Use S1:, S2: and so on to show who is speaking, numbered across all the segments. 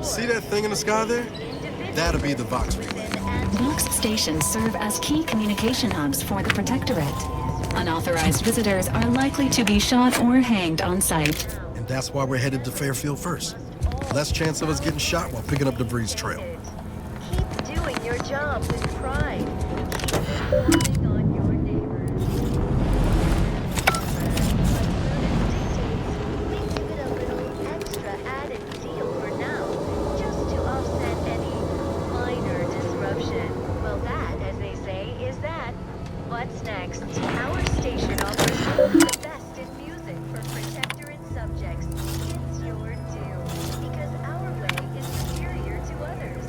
S1: See that thing in the sky there? That'll be the Vox relay.
S2: Vox stations serve as key communication hubs for the Protectorate. Unauthorized visitors are likely to be shot or hanged on site.
S1: And that's why we're headed to Fairfield first. Less chance of us getting shot while picking up debris trail.
S3: Keep doing your job with pride. Keep loving on your neighbors. We give it a little extra added seal for now, just to offset any minor disruption. Well, that, as they say, is that. What's next? Our station offers the best in music for Protectorate subjects. It's your due, because our way is superior to others.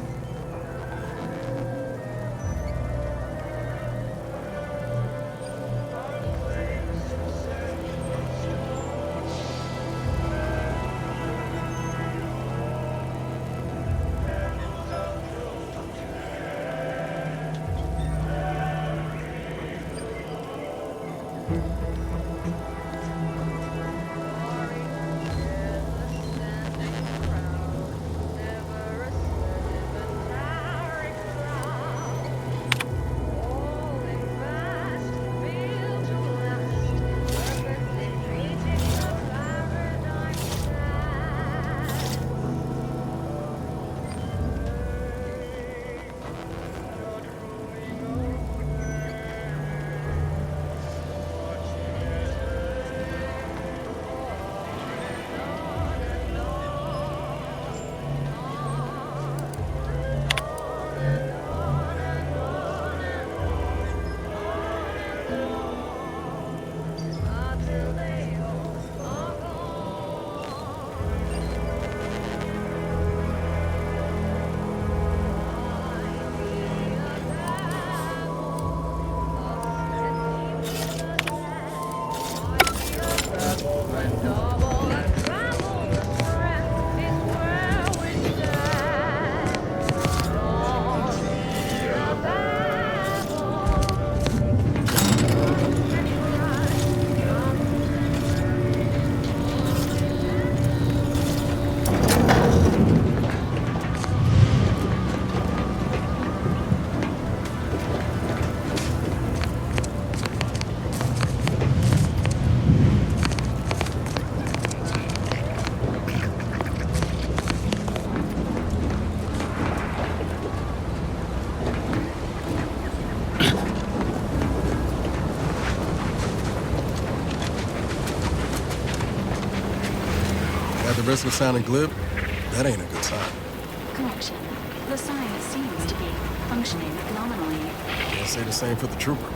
S1: At the risk of sounding glib, that ain't a good sign.
S2: Correction. The sign seems to be functioning nominally.
S1: Can't say the same for the trooper.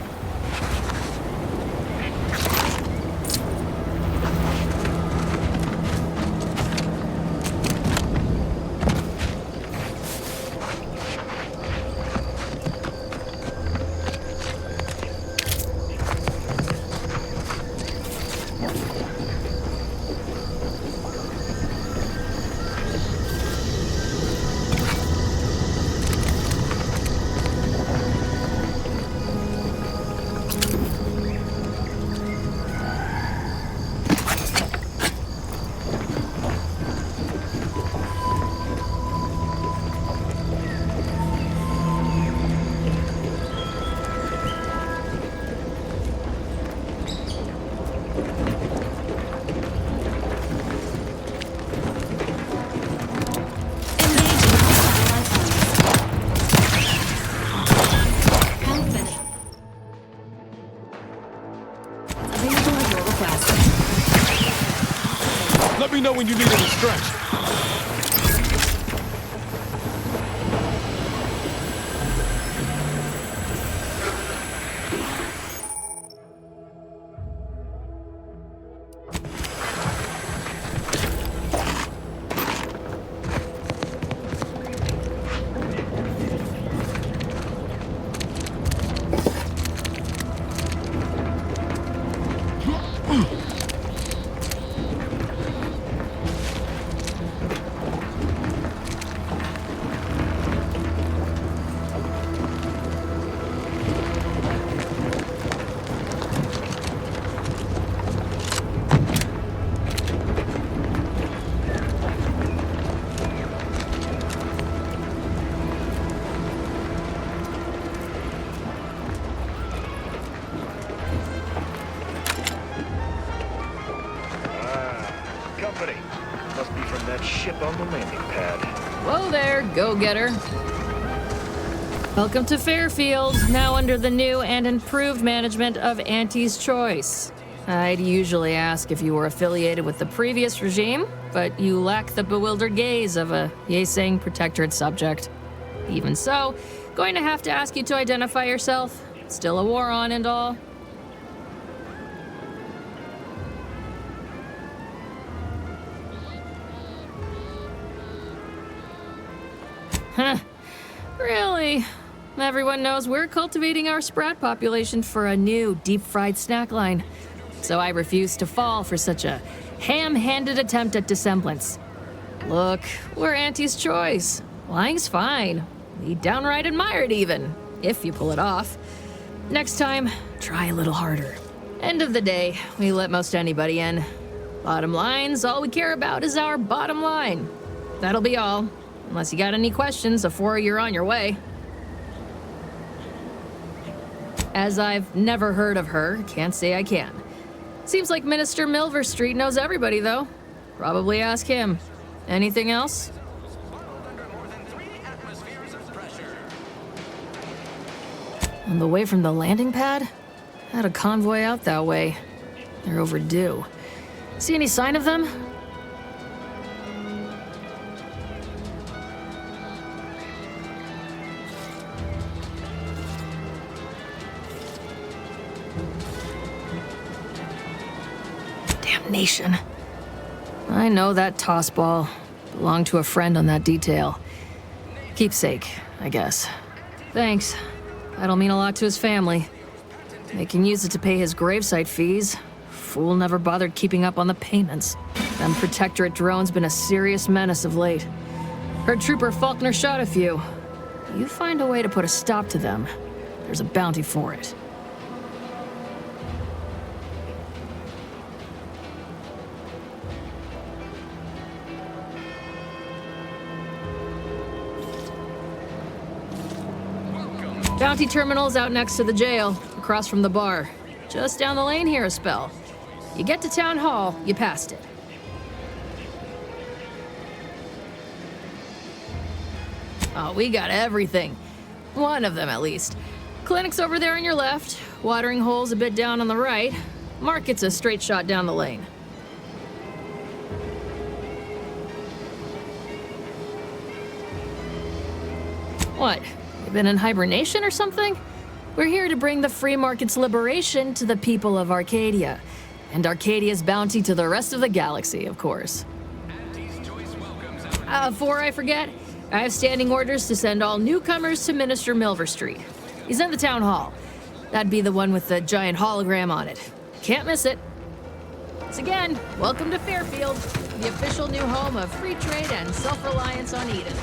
S4: Let me know when you need any stretch.
S5: from that ship on the landing pad.
S6: Whoa there, go-getter. Welcome to Fairfield, now under the new and improved management of Auntie's Choice. I'd usually ask if you were affiliated with the previous regime, but you lack the bewildered gaze of a yay-saying protectorate subject. Even so, going to have to ask you to identify yourself. Still a war on and all. Huh. Really? Everyone knows we're cultivating our sprat population for a new deep-fried snack line. So I refuse to fall for such a ham-handed attempt at dissemblance. Look, we're Auntie's Choice. Lying's fine. We downright admire it even, if you pull it off. Next time, try a little harder. End of the day, we let most anybody in. Bottom line's all we care about is our bottom line. That'll be all. Unless you got any questions before you're on your way. As I've never heard of her, can't say I can. Seems like Minister Milverstreet knows everybody, though. Probably ask him. Anything else? On the way from the landing pad? Had a convoy out that way. They're overdue. See any sign of them? Damnation. I know that toss ball belonged to a friend on that detail. Keepsake, I guess. Thanks. That'll mean a lot to his family. They can use it to pay his gravesite fees. Fool never bothered keeping up on the payments. Them Protectorate drones been a serious menace of late. Heard Trooper Faulkner shot a few. You find a way to put a stop to them, there's a bounty for it. Bounty terminal's out next to the jail, across from the bar. Just down the lane here a spell. You get to Town Hall, you passed it. Oh, we got everything. One of them, at least. Clinic's over there on your left, watering hole's a bit down on the right. Market's a straight shot down the lane. What? Been in hibernation or something? We're here to bring the free market's liberation to the people of Arcadia, and Arcadia's bounty to the rest of the galaxy, of course. Before I forget, I have standing orders to send all newcomers to Minister Milverstreet. He's in the town hall. That'd be the one with the giant hologram on it. Can't miss it. Once again, welcome to Fairfield, the official new home of free trade and self-reliance on Eden.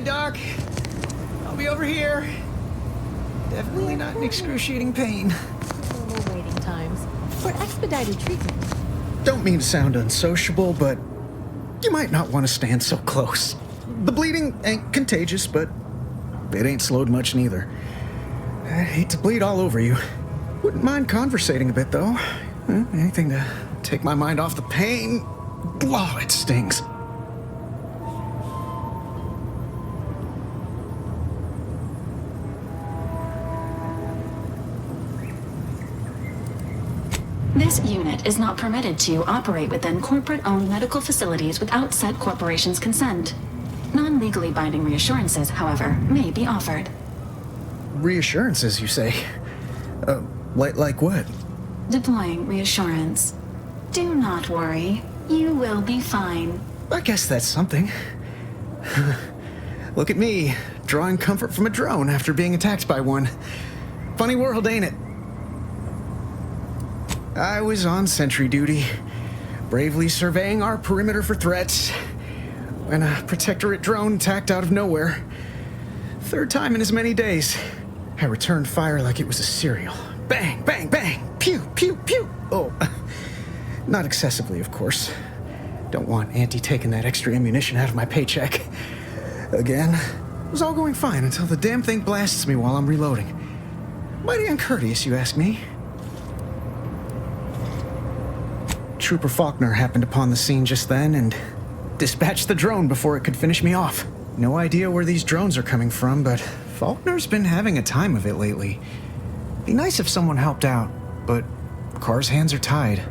S7: Doc. I'll be over here. Definitely not in excruciating pain.
S8: Normal waiting times for expedited treatment.
S7: Don't mean to sound unsociable, but you might not want to stand so close. The bleeding ain't contagious, but it ain't slowed much neither. I'd hate to bleed all over you. Wouldn't mind conversating a bit, though. Anything to take my mind off the pain. Blah, it stings.
S2: This unit is not permitted to operate within corporate-owned medical facilities without said corporation's consent. Non-legally binding reassurances, however, may be offered.
S7: Reassurances, you say? Like what?
S2: Deploying reassurance. Do not worry. You will be fine.
S7: I guess that's something. Look at me, drawing comfort from a drone after being attacked by one. Funny world, ain't it? I was on sentry duty, bravely surveying our perimeter for threats, when a Protectorate drone attacked out of nowhere. Third time in as many days. I returned fire like it was a cereal. Bang, bang, bang! Pew, pew, pew! Oh, not excessively, of course. Don't want Auntie taking that extra ammunition out of my paycheck. Again, it was all going fine until the damn thing blasts me while I'm reloading. Mighty uncourteous, you ask me. Trooper Faulkner happened upon the scene just then and dispatched the drone before it could finish me off. No idea where these drones are coming from, but Faulkner's been having a time of it lately. Be nice if someone helped out, but Carr's hands are tied.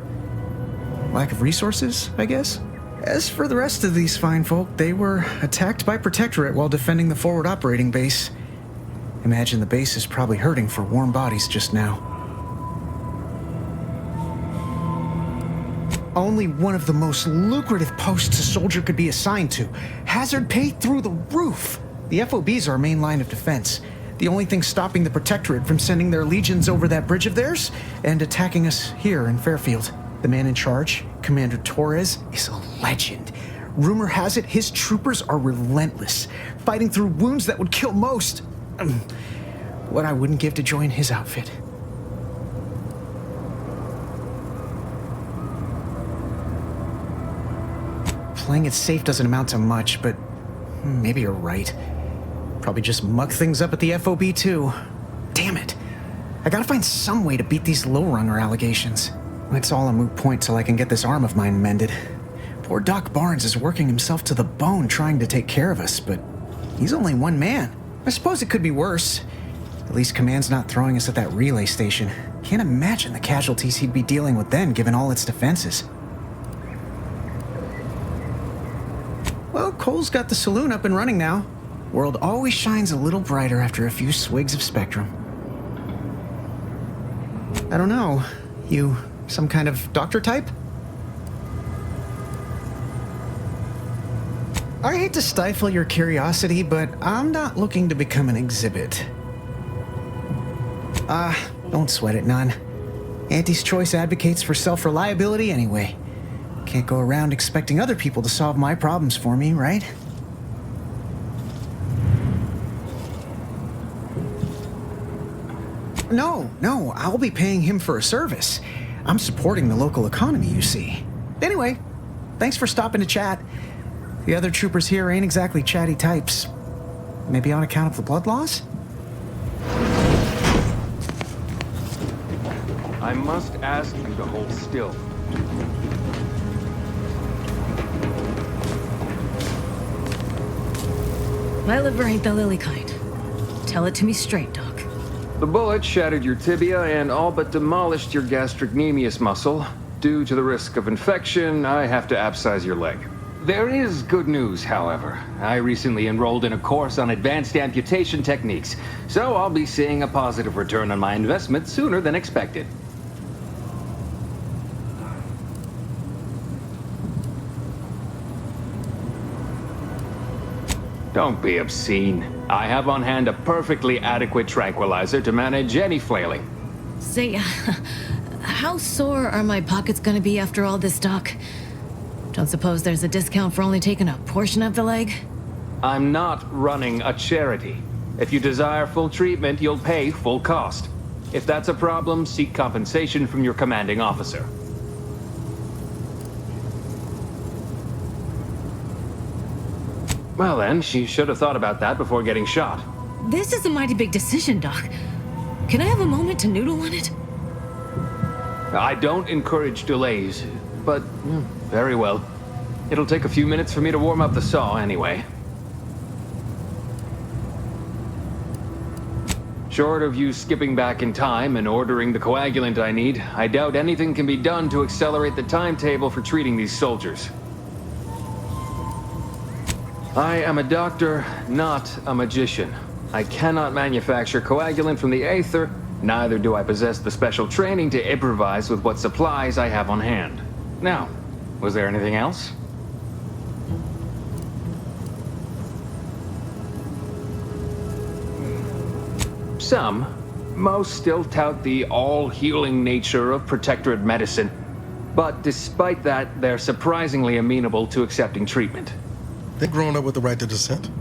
S7: Lack of resources, I guess? As for the rest of these fine folk, they were attacked by Protectorate while defending the forward operating base. Imagine the base is probably hurting for warm bodies just now. Only one of the most lucrative posts a soldier could be assigned to. Hazard pay through the roof. The FOB's our main line of defense. The only thing stopping the Protectorate from sending their legions over that bridge of theirs and attacking us here in Fairfield. The man in charge, Commander Torres, is a legend. Rumor has it his troopers are relentless, fighting through wounds that would kill most. What I wouldn't give to join his outfit. Playing it safe doesn't amount to much, but maybe you're right. Probably just muck things up at the FOB too. Damn it. I gotta find some way to beat these low-runger allegations. It's all a moot point till I can get this arm of mine mended. Poor Doc Barnes is working himself to the bone trying to take care of us, but he's only one man. I suppose it could be worse. At least Command's not throwing us at that relay station. Can't imagine the casualties he'd be dealing with then, given all its defenses. Well, Cole's got the saloon up and running now. World always shines a little brighter after a few swigs of Spectrum. I don't know. You some kind of doctor type? I hate to stifle your curiosity, but I'm not looking to become an exhibit. Don't sweat it none. Auntie's Choice advocates for self-reliability anyway. Can't go around expecting other people to solve my problems for me, right? No, I'll be paying him for a service. I'm supporting the local economy, you see. Anyway, thanks for stopping to chat. The other troopers here ain't exactly chatty types. Maybe on account of the blood loss?
S9: I must ask you to hold still.
S10: My liver ain't the lily kind. Tell it to me straight, Doc.
S9: The bullet shattered your tibia and all but demolished your gastrocnemius muscle. Due to the risk of infection, I have to abscise your leg. There is good news, however. I recently enrolled in a course on advanced amputation techniques, so I'll be seeing a positive return on my investment sooner than expected. Don't be obscene. I have on hand a perfectly adequate tranquilizer to manage any flailing.
S10: Say, how sore are my pockets gonna be after all this, Doc? Don't suppose there's a discount for only taking a portion of the leg?
S9: I'm not running a charity. If you desire full treatment, you'll pay full cost. If that's a problem, seek compensation from your commanding officer. Well then, she should have thought about that before getting shot.
S10: This is a mighty big decision, Doc. Can I have a moment to noodle on it?
S9: I don't encourage delays, but very well. It'll take a few minutes for me to warm up the saw anyway. Short of you skipping back in time and ordering the coagulant I need, I doubt anything can be done to accelerate the timetable for treating these soldiers. I am a doctor, not a magician. I cannot manufacture coagulant from the aether, neither do I possess the special training to improvise with what supplies I have on hand. Now, was there anything else? Some. Most still tout the all-healing nature of protectorate medicine. But despite that, they're surprisingly amenable to accepting treatment.
S1: They've grown up with the right to dissent.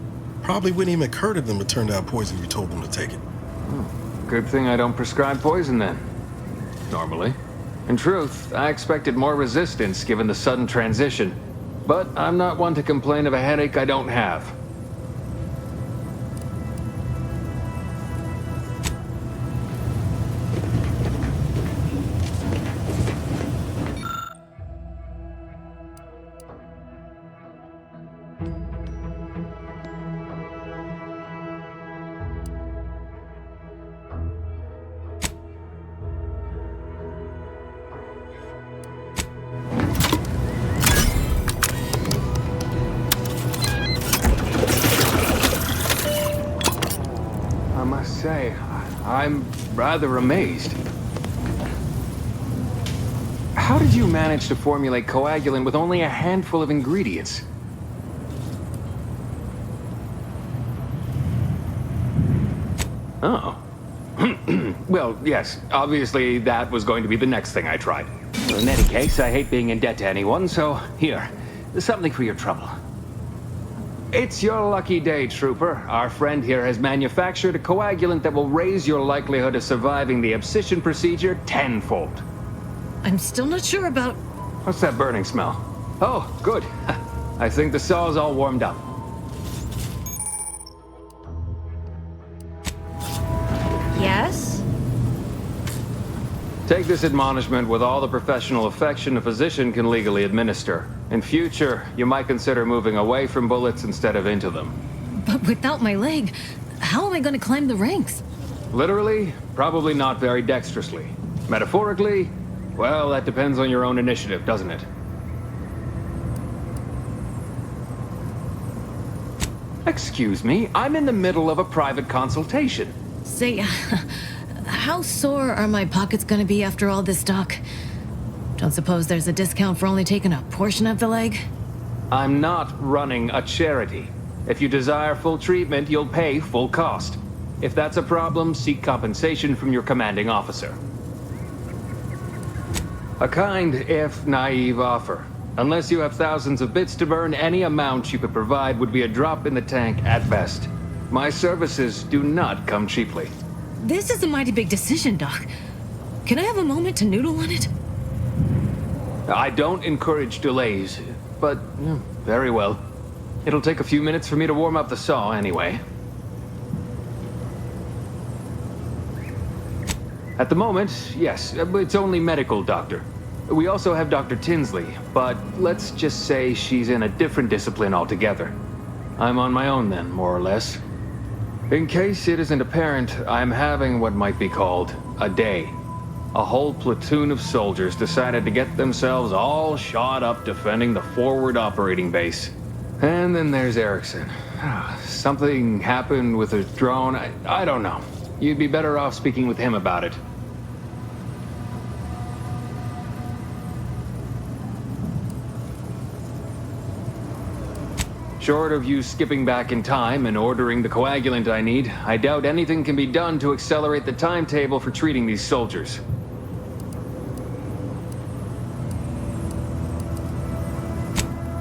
S1: Probably wouldn't even occur to them to turn down poison if you told them to take it.
S9: Good thing I don't prescribe poison then. Normally. In truth, I expected more resistance given the sudden transition. But I'm not one to complain of a headache I don't have. I'm rather amazed. How did you manage to formulate coagulant with only a handful of ingredients? Oh. Well, yes, obviously that was going to be the next thing I tried. In any case, I hate being in debt to anyone, so here, something for your trouble. It's your lucky day, Trooper. Our friend here has manufactured a coagulant that will raise your likelihood of surviving the abscission procedure tenfold.
S10: I'm still not sure about...
S9: What's that burning smell? Oh, good. I think the saw's all warmed up.
S10: Yes?
S9: Take this admonishment with all the professional affection a physician can legally administer. In future, you might consider moving away from bullets instead of into them.
S10: But without my leg, how am I going to climb the ranks?
S9: Literally, probably not very dexterously. Metaphorically, well, that depends on your own initiative, doesn't it? Excuse me, I'm in the middle of a private consultation.
S10: Say, how sore are my pockets going to be after all this, Doc? Don't suppose there's a discount for only taking a portion of the leg?
S9: I'm not running a charity. If you desire full treatment, you'll pay full cost. If that's a problem, seek compensation from your commanding officer. A kind, if naive offer. Unless you have thousands of bits to burn, any amount you could provide would be a drop in the tank at best. My services do not come cheaply.
S10: This is a mighty big decision, Doc. Can I have a moment to noodle on it?
S9: I don't encourage delays, but very well. It'll take a few minutes for me to warm up the saw anyway. At the moment, yes, it's only medical, Doctor. We also have Dr. Tinsley, but let's just say she's in a different discipline altogether. I'm on my own then, more or less. In case it isn't apparent, I'm having what might be called a day. A whole platoon of soldiers decided to get themselves all shot up defending the forward operating base. And then there's Erickson. Something happened with his drone. I don't know. You'd be better off speaking with him about it. Short of you skipping back in time and ordering the coagulant I need, I doubt anything can be done to accelerate the timetable for treating these soldiers.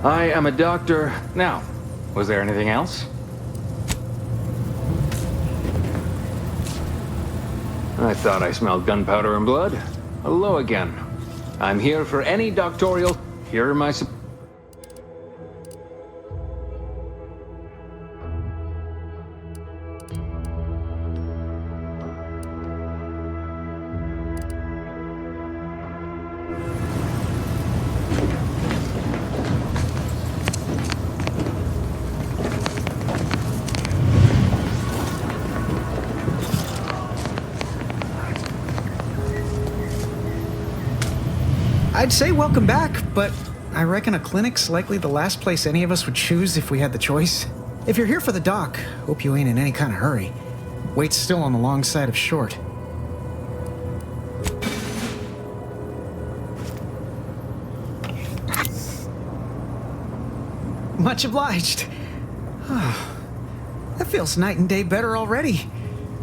S9: I am a doctor. Now, was there anything else? I thought I smelled gunpowder and blood. Hello again. I'm here for any doctorial. Here are my...
S7: I'd say welcome back, but I reckon a clinic's likely the last place any of us would choose if we had the choice. If you're here for the doc, hope you ain't in any kind of hurry. Wait's still on the long side of short. Much obliged. That feels night and day better already.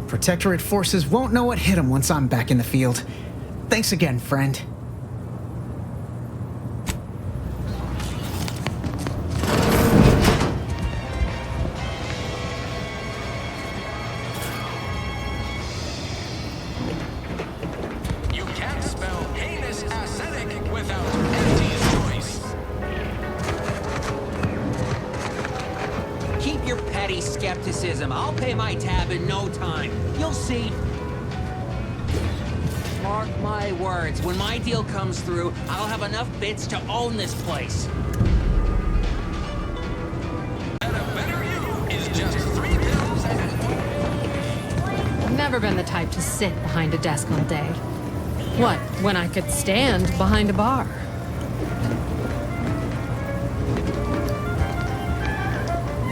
S7: Protectorate forces won't know what hit them once I'm back in the field. Thanks again, friend.
S11: You can't spell heinous ascetic without Auntie's choice.
S12: Keep your petty skepticism. I'll pay my tab in no time. You'll see. Mark my words, when my deal comes through, I'll have enough bits to own this place.
S11: And a better you is just 3 pills and
S6: I've never been the type to sit behind a desk all day. What, when I could stand behind a bar?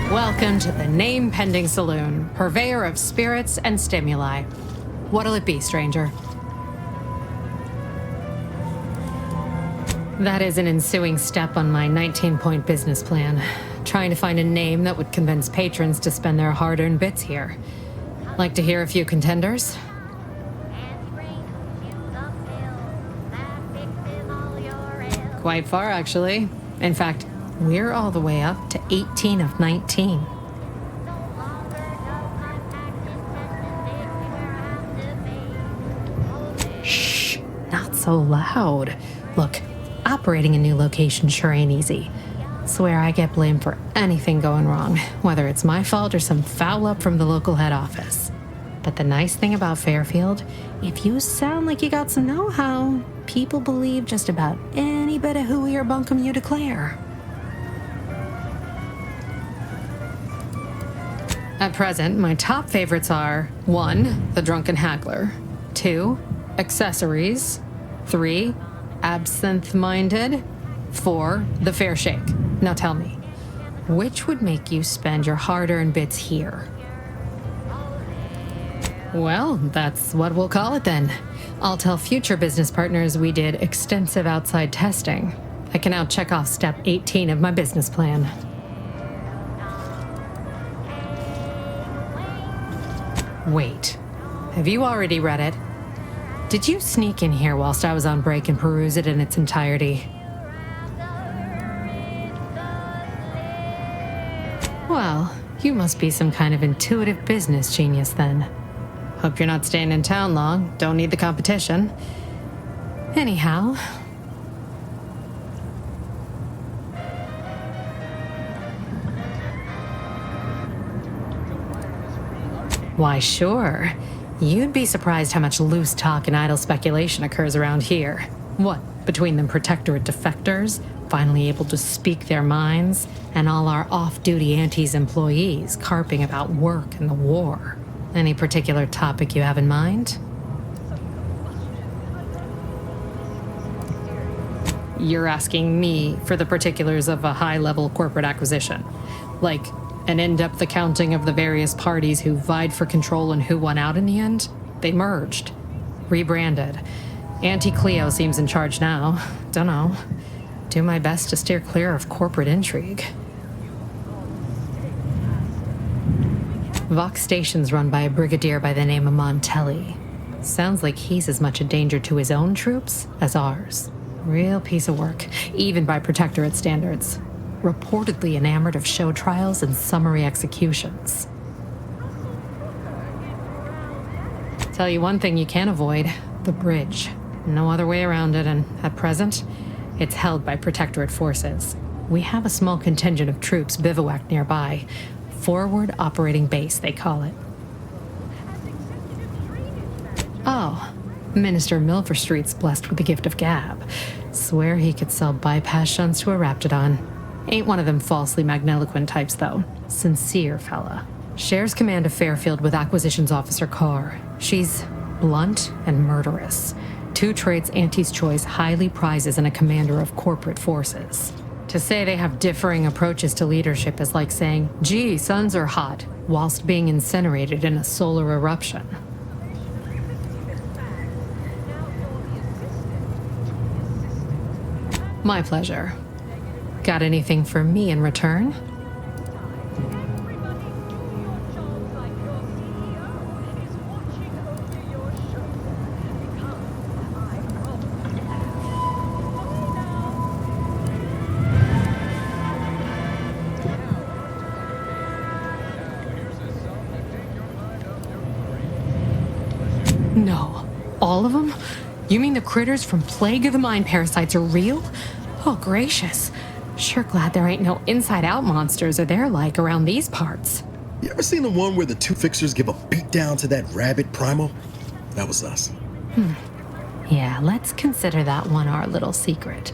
S6: Welcome to the name-pending saloon, purveyor of spirits and stimuli. What'll it be, stranger? That is an ensuing step on my 19-point business plan. Trying to find a name that would convince patrons to spend their hard-earned bits here. Like to hear a few contenders? Quite far, actually. In fact, we're all the way up to 18 of 19. Shh, not so loud. Look, operating a new location sure ain't easy. Swear I get blamed for anything going wrong, whether it's my fault or some foul up from the local head office. But the nice thing about Fairfield, if you sound like you got some know-how, people believe just about any bit of hooey or bunkum you declare. At present, my top favorites are 1. The Drunken Haggler, 2. Accessories, 3. Absinthe-Minded, 4. The Fair Shake. Now tell me, which would make you spend your hard-earned bits here? Well, that's what we'll call it then. I'll tell future business partners we did extensive outside testing. I can now check off step 18 of my business plan. Wait, have you already read it? Did you sneak in here whilst I was on break and peruse it in its entirety? Well, you must be some kind of intuitive business genius then. Hope you're not staying in town long. Don't need the competition. Anyhow. Why, sure. You'd be surprised how much loose talk and idle speculation occurs around here. What, between them Protectorate defectors, finally able to speak their minds, and all our off-duty Antes employees carping about work and the war. Any particular topic you have in mind? You're asking me for the particulars of a high-level corporate acquisition. Like an in-depth accounting of the various parties who vied for control and who won out in the end? They merged. Rebranded. Auntie Cleo seems in charge now. Dunno. Do my best to steer clear of corporate intrigue. Vox Station's run by a brigadier by the name of Montelli. Sounds like he's as much a danger to his own troops as ours. Real piece of work, even by Protectorate standards. Reportedly enamored of show trials and summary executions. Tell you one thing you can't avoid, the bridge. No other way around it, and at present, it's held by Protectorate forces. We have a small contingent of troops bivouacked nearby. Forward Operating Base, they call it. Oh, Minister Milverstreet's blessed with the gift of gab. Swear he could sell bypass shunts to a Raptidon. Ain't one of them falsely magniloquent types, though. Sincere fella. Shares command of Fairfield with Acquisitions Officer Carr. She's blunt and murderous. 2 traits Auntie's Choice highly prizes in a commander of corporate forces. To say they have differing approaches to leadership is like saying, gee, suns are hot, whilst being incinerated in a solar eruption. My pleasure. Got anything for me in return?
S13: No. All of them? You mean the critters from Plague of the Mind parasites are real? Oh, gracious. Sure glad there ain't no inside-out monsters or they're like around these parts.
S1: You ever seen the one where the two fixers give a beatdown to that rabid primal? That was us.
S13: Yeah, let's consider that one our little secret.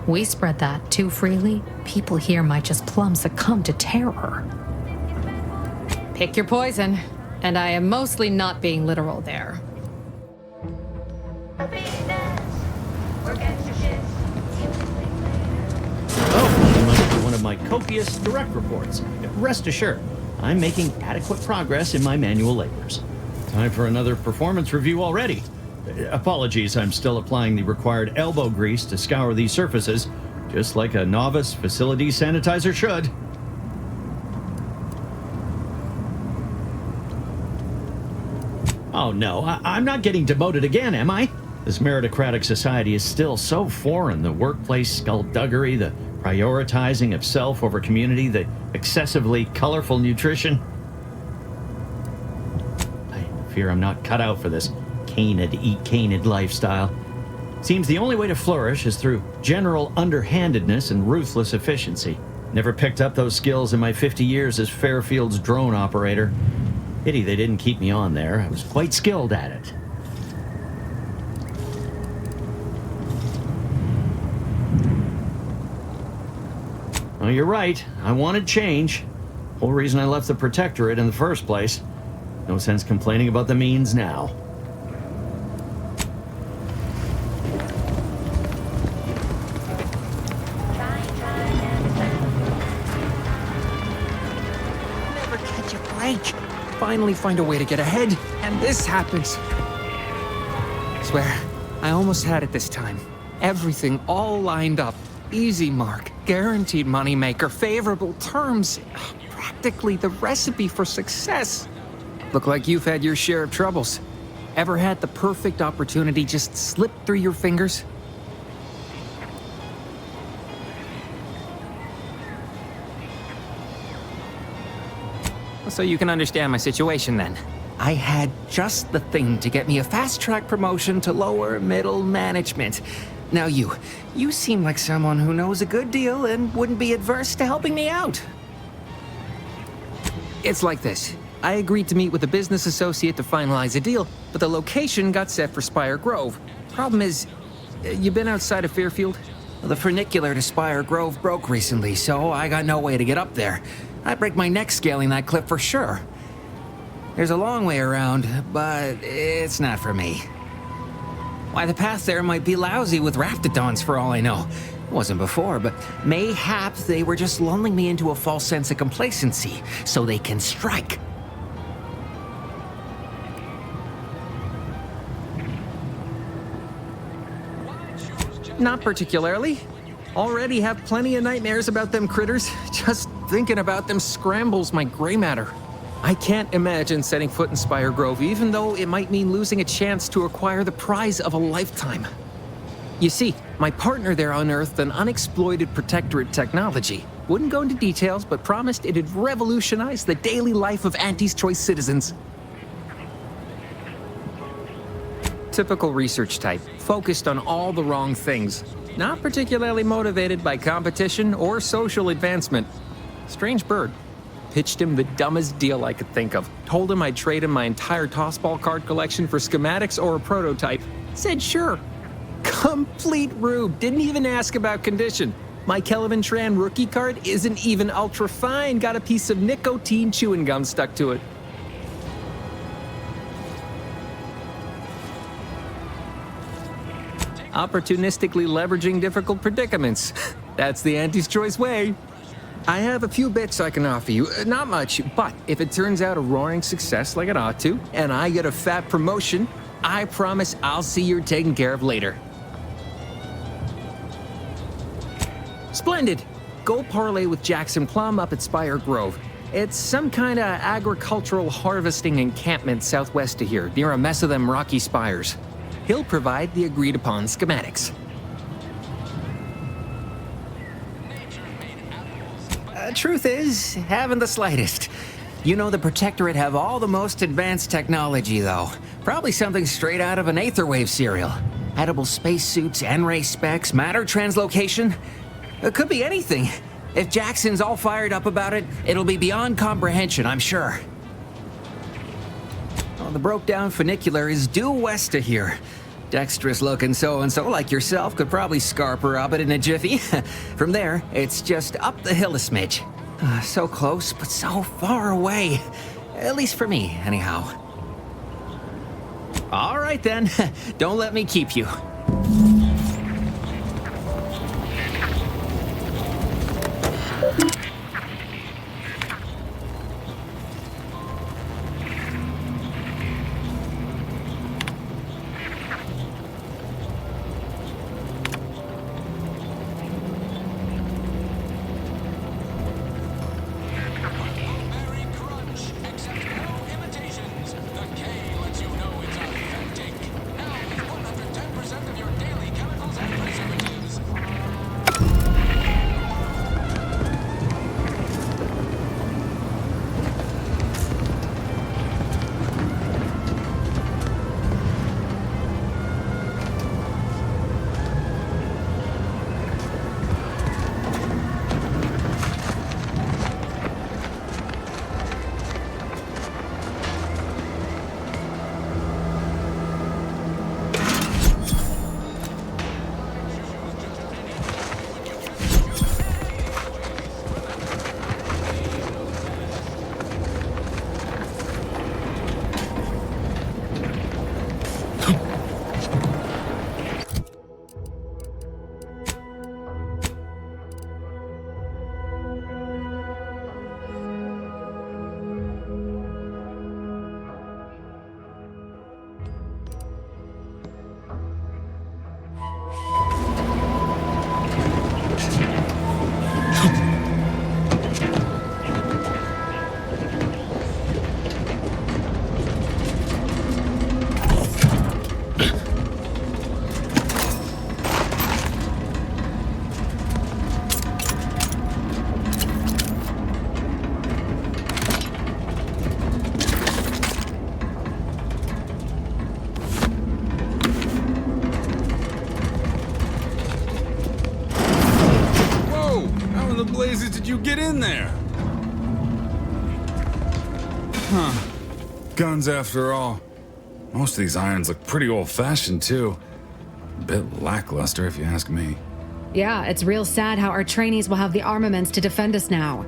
S13: We spread that too freely, people here might just plumb succumb to terror. Pick your poison, and I am mostly not being literal there.
S14: Oh, you must be one of my copious direct reports. Rest assured, I'm making adequate progress in my manual labors. Time for another performance review already. Apologies, I'm still applying the required elbow grease to scour these surfaces, just like a novice facility sanitizer should. Oh no, I'm not getting demoted again, am I? This meritocratic society is still so foreign. The workplace skullduggery, the prioritizing of self over community, the excessively colorful nutrition. I fear I'm not cut out for this canid eat canid lifestyle. Seems the only way to flourish is through general underhandedness and ruthless efficiency. Never picked up those skills in my 50 years as Fairfield's drone operator. Pity they didn't keep me on there. I was quite skilled at it. Oh, you're right. I wanted change. Whole reason I left the Protectorate in the first place. No sense complaining about the means now.
S12: Never catch a break. Finally find a way to get ahead, and this happens. Swear, I almost had it this time. Everything all lined up. Easy mark, guaranteed moneymaker, favorable terms. Practically the recipe for success. Look like you've had your share of troubles. Ever had the perfect opportunity just slip through your fingers? So you can understand my situation then. I had just the thing to get me a fast-track promotion to lower middle management. Now you seem like someone who knows a good deal and wouldn't be adverse to helping me out. It's like this. I agreed to meet with a business associate to finalize a deal, but the location got set for Spire Grove. Problem is, you been outside of Fairfield? The funicular to Spire Grove broke recently, so I got no way to get up there. I'd break my neck scaling that cliff for sure. There's a long way around, but it's not for me. Why, the path there might be lousy with raptidons for all I know. Wasn't before, but mayhaps they were just lulling me into a false sense of complacency so they can strike. Not particularly. Already have plenty of nightmares about them critters. Just thinking about them scrambles my gray matter. I can't imagine setting foot in Spire Grove, even though it might mean losing a chance to acquire the prize of a lifetime. You see, my partner there unearthed an unexploited Protectorate technology. Wouldn't go into details, but promised it'd revolutionize the daily life of Auntie's Choice citizens. Typical research type, focused on all the wrong things. Not particularly motivated by competition or social advancement. Strange bird. Pitched him the dumbest deal I could think of. Told him I'd trade him my entire tossball card collection for schematics or a prototype. Said sure. Complete rube. Didn't even ask about condition. My Kelvin Tran rookie card isn't even ultra fine. Got a piece of nicotine chewing gum stuck to it. Opportunistically leveraging difficult predicaments. That's the Auntie's Choice way. I have a few bits I can offer you. Not much, but if it turns out a roaring success like it ought to, and I get a fat promotion, I promise I'll see you're taken care of later. Splendid. Go parlay with Jackson Plum up at Spire Grove. It's some kind of agricultural harvesting encampment southwest of here, near a mess of them rocky spires. He'll provide the agreed-upon schematics. Truth is, haven't the slightest. You know the Protectorate have all the most advanced technology, though. Probably something straight out of an Aetherwave serial. Edible spacesuits, N-ray specs, matter translocation. It could be anything. If Jackson's all fired up about it, it'll be beyond comprehension, I'm sure. Well, the broke-down funicular is due west of here. Dexterous-looking so-and-so like yourself could probably scarp her up it in a jiffy. From there, it's just up the hill a smidge. So close, but so far away. At least for me, anyhow. All right, then. Don't let me keep you.
S4: Did you get in there? Huh. Guns after all. Most of these irons look pretty old-fashioned, too. A bit lackluster, if you ask me.
S15: Yeah, it's real sad how our trainees will have the armaments to defend us now.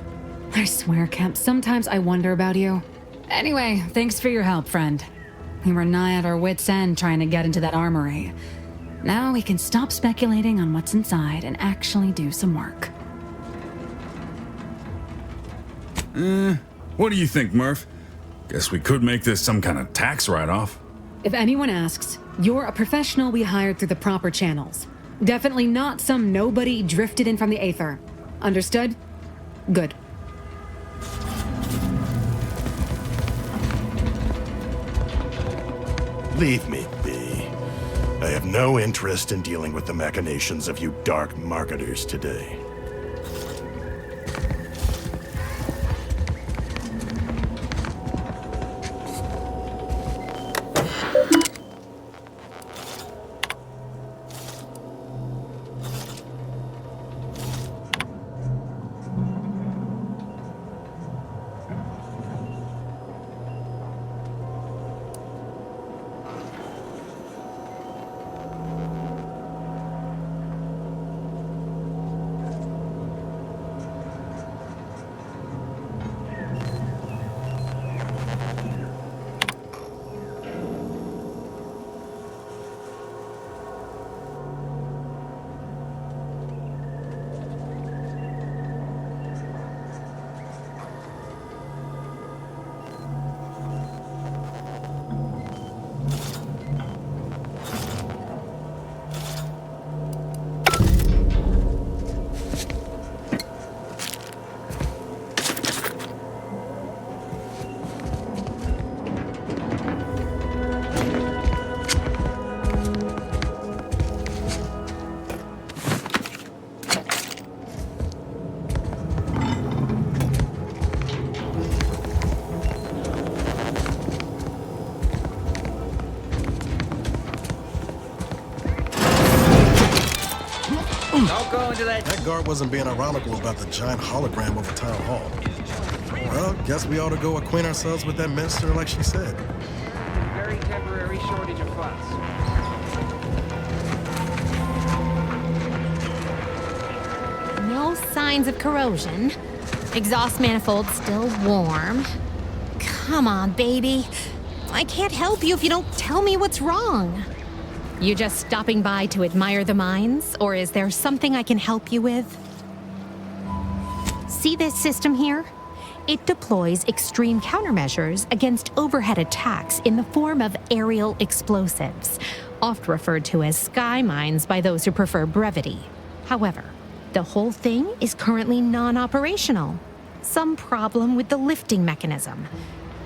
S15: I swear, Kemp, sometimes I wonder about you. Anyway, thanks for your help, friend. We were nigh at our wits' end trying to get into that armory. Now we can stop speculating on what's inside and actually do some work.
S4: What do you think, Murph? Guess we could make this some kind of tax write-off.
S15: If anyone asks, you're a professional we hired through the proper channels. Definitely not some nobody drifted in from the Aether. Understood? Good.
S16: Leave me be. I have no interest in dealing with the machinations of you dark marketers today.
S12: Don't go into that.
S1: That guard wasn't being ironical about the giant hologram over town hall. Well, guess we ought to go acquaint ourselves with that minister like she said.
S12: Very temporary shortage of funds.
S13: No signs of corrosion. Exhaust manifold still warm. Come on, baby. I can't help you if you don't tell me what's wrong. You just stopping by to admire the mines, or is there something I can help you with? See this system here? It deploys extreme countermeasures against overhead attacks in the form of aerial explosives, oft referred to as sky mines by those who prefer brevity. However, the whole thing is currently non-operational. Some problem with the lifting mechanism.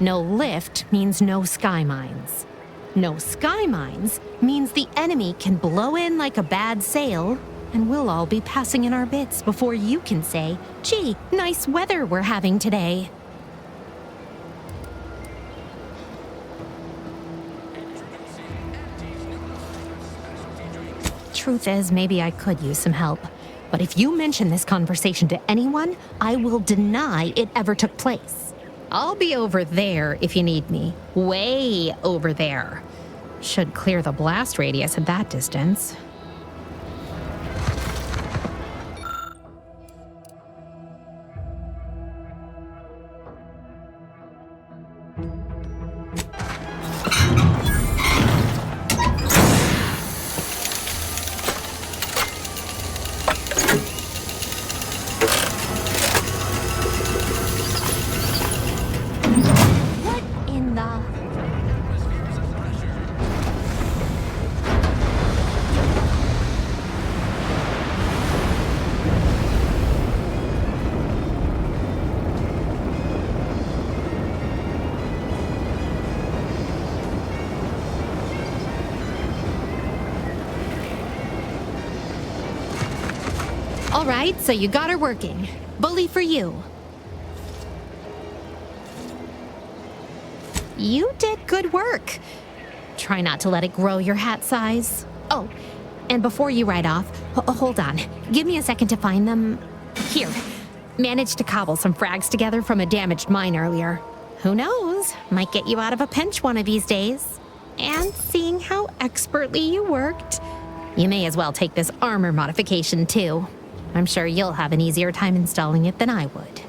S13: No lift means no sky mines. No sky mines means the enemy can blow in like a bad sail, and we'll all be passing in our bits before you can say, gee, nice weather we're having today. Truth is, maybe I could use some help. But if you mention this conversation to anyone, I will deny it ever took place. I'll be over there if you need me. Way over there. Should clear the blast radius at that distance. All right, so you got her working. Bully for you. You did good work. Try not to let it grow your hat size. Oh, and before you ride off, hold on. Give me a second to find them. Here. Managed to cobble some frags together from a damaged mine earlier. Who knows? Might get you out of a pinch one of these days. And seeing how expertly you worked, you may as well take this armor modification too. I'm sure you'll have an easier time installing it than I would.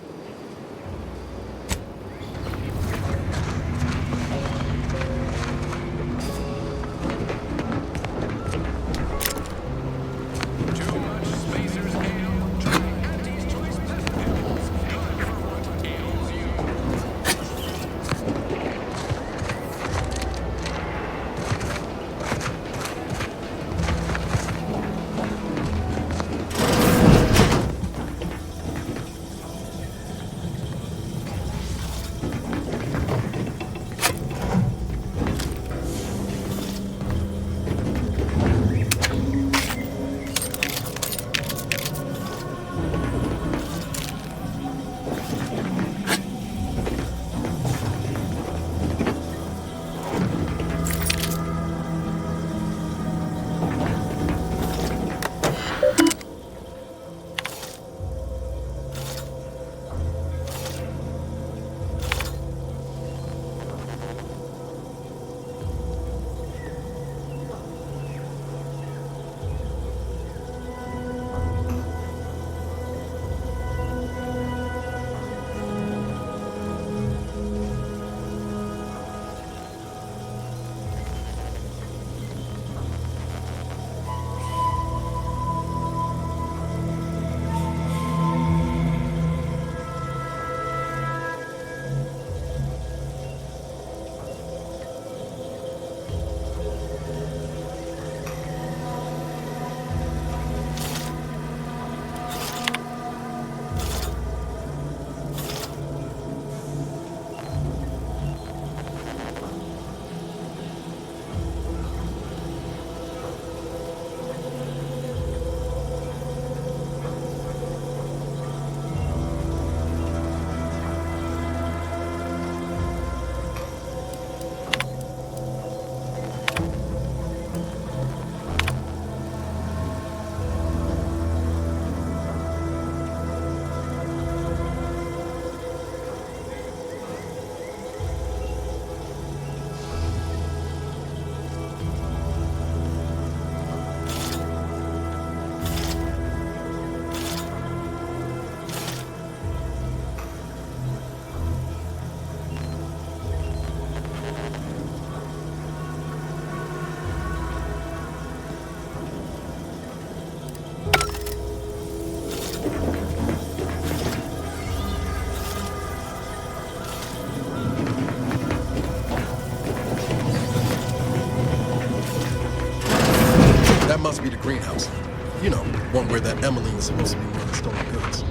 S1: be the greenhouse. You know, one where that Emily was supposed to be running stolen goods.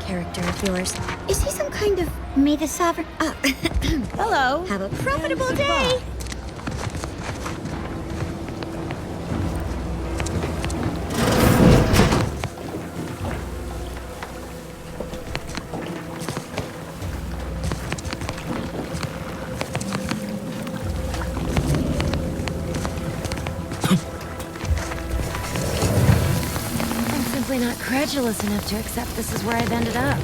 S17: Character of yours. Is he some kind of May the Sovereign? Hello. Have a profitable day.
S10: Not credulous enough to accept this is where I've ended up.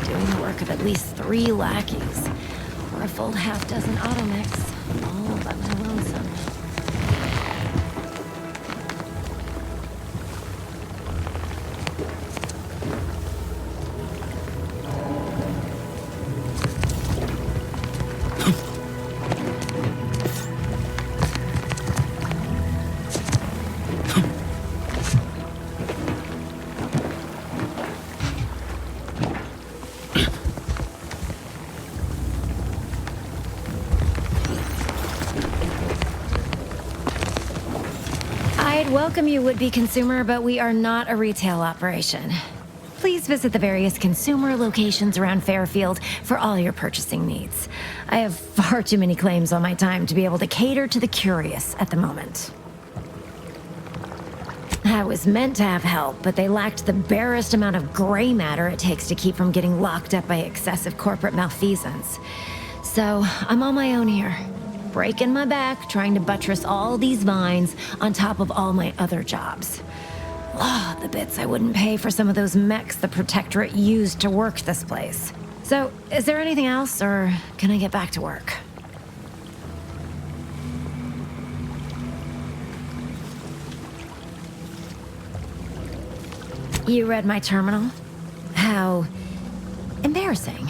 S10: Doing the work of at least 3 lackeys. Or a full half dozen automechs. All by my lonesome. I'd welcome you, would-be consumer, but we are not a retail operation. Please visit the various consumer locations around Fairfield for all your purchasing needs. I have far too many claims on my time to be able to cater to the curious at the moment. I was meant to have help, but they lacked the barest amount of gray matter it takes to keep from getting locked up by excessive corporate malfeasance. So, I'm on my own here. Breaking my back, trying to buttress all these vines on top of all my other jobs. Oh, the bits I wouldn't pay for some of those mechs the Protectorate used to work this place. So, is there anything else, or can I get back to work? You read my terminal? How embarrassing.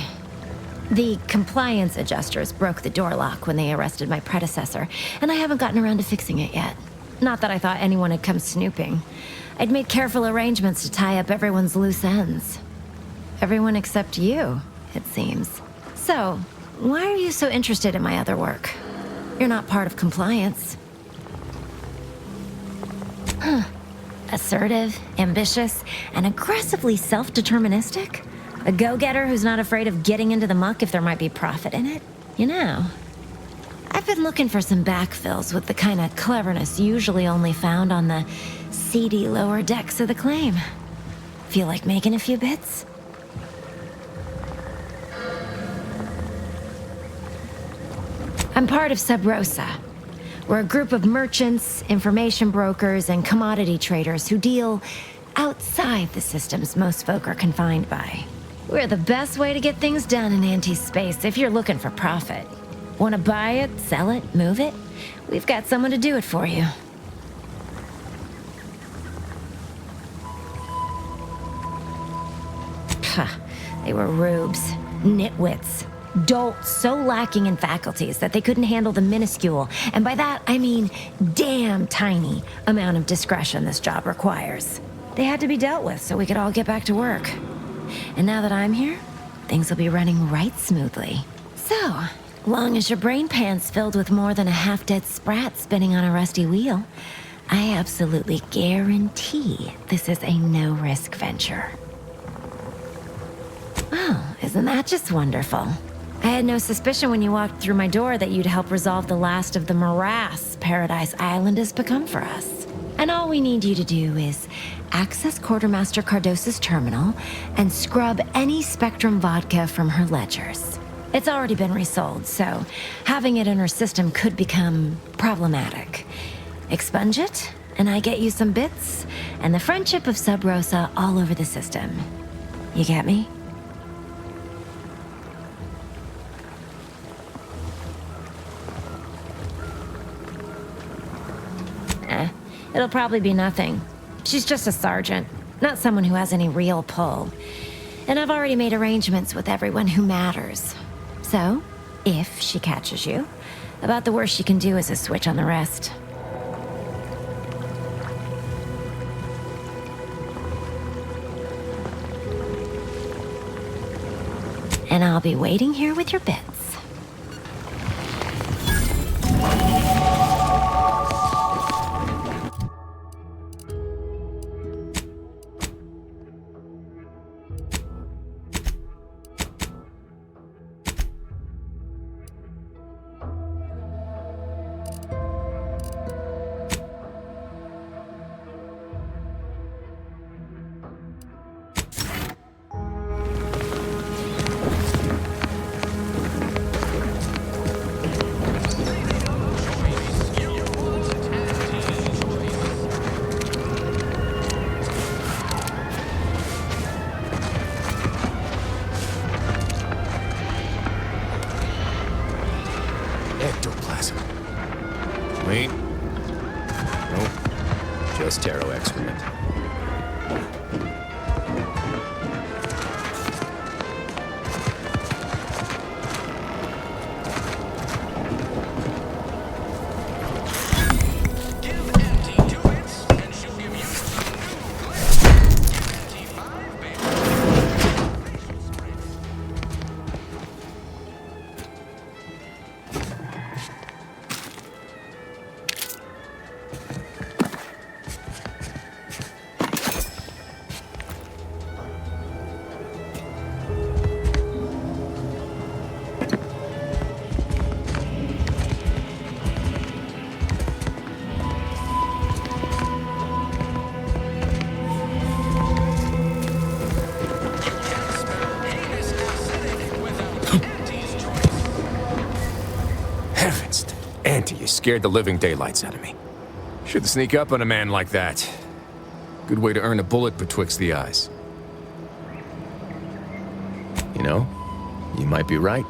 S10: The compliance adjusters broke the door lock when they arrested my predecessor, and I haven't gotten around to fixing it yet. Not that I thought anyone had come snooping. I'd made careful arrangements to tie up everyone's loose ends. Everyone except you, it seems. So, why are you so interested in my other work? You're not part of compliance. Huh. Assertive, ambitious, and aggressively self-deterministic? A go-getter who's not afraid of getting into the muck if there might be profit in it? You know, I've been looking for some backfills with the kind of cleverness usually only found on the seedy lower decks of the claim. Feel like making a few bits? I'm part of Sub Rosa. We're a group of merchants, information brokers, and commodity traders who deal outside the systems most folk are confined by. We're the best way to get things done in anti-space if you're looking for profit. Want to buy it, sell it, move it? We've got someone to do it for you. They were rubes, nitwits, dolts so lacking in faculties that they couldn't handle the minuscule, and by that I mean damn tiny, amount of discretion this job requires. They had to be dealt with so we could all get back to work. And now that I'm here, things will be running right smoothly. So, long as your brain pan's filled with more than a half-dead sprat spinning on a rusty wheel, I absolutely guarantee this is a no-risk venture. Oh, isn't that just wonderful? I had no suspicion when you walked through my door that you'd help resolve the last of the morass Paradise Island has become for us. And all we need you to do is access Quartermaster Cardos's terminal and scrub any Spectrum vodka from her ledgers. It's already been resold, so having it in her system could become problematic. Expunge it, and I get you some bits, and the friendship of Sub Rosa all over the system. You get me? It'll probably be nothing. She's just a sergeant, not someone who has any real pull. And I've already made arrangements with everyone who matters. So, if she catches you, about the worst she can do is a switch on the rest. And I'll be waiting here with your bits.
S18: Ectoplasm. Wait. Nope. Just Taro excrement. You scared the living daylights out of me. Shouldn't sneak up on a man like that. Good way to earn a bullet betwixt the eyes. You know, you might be right.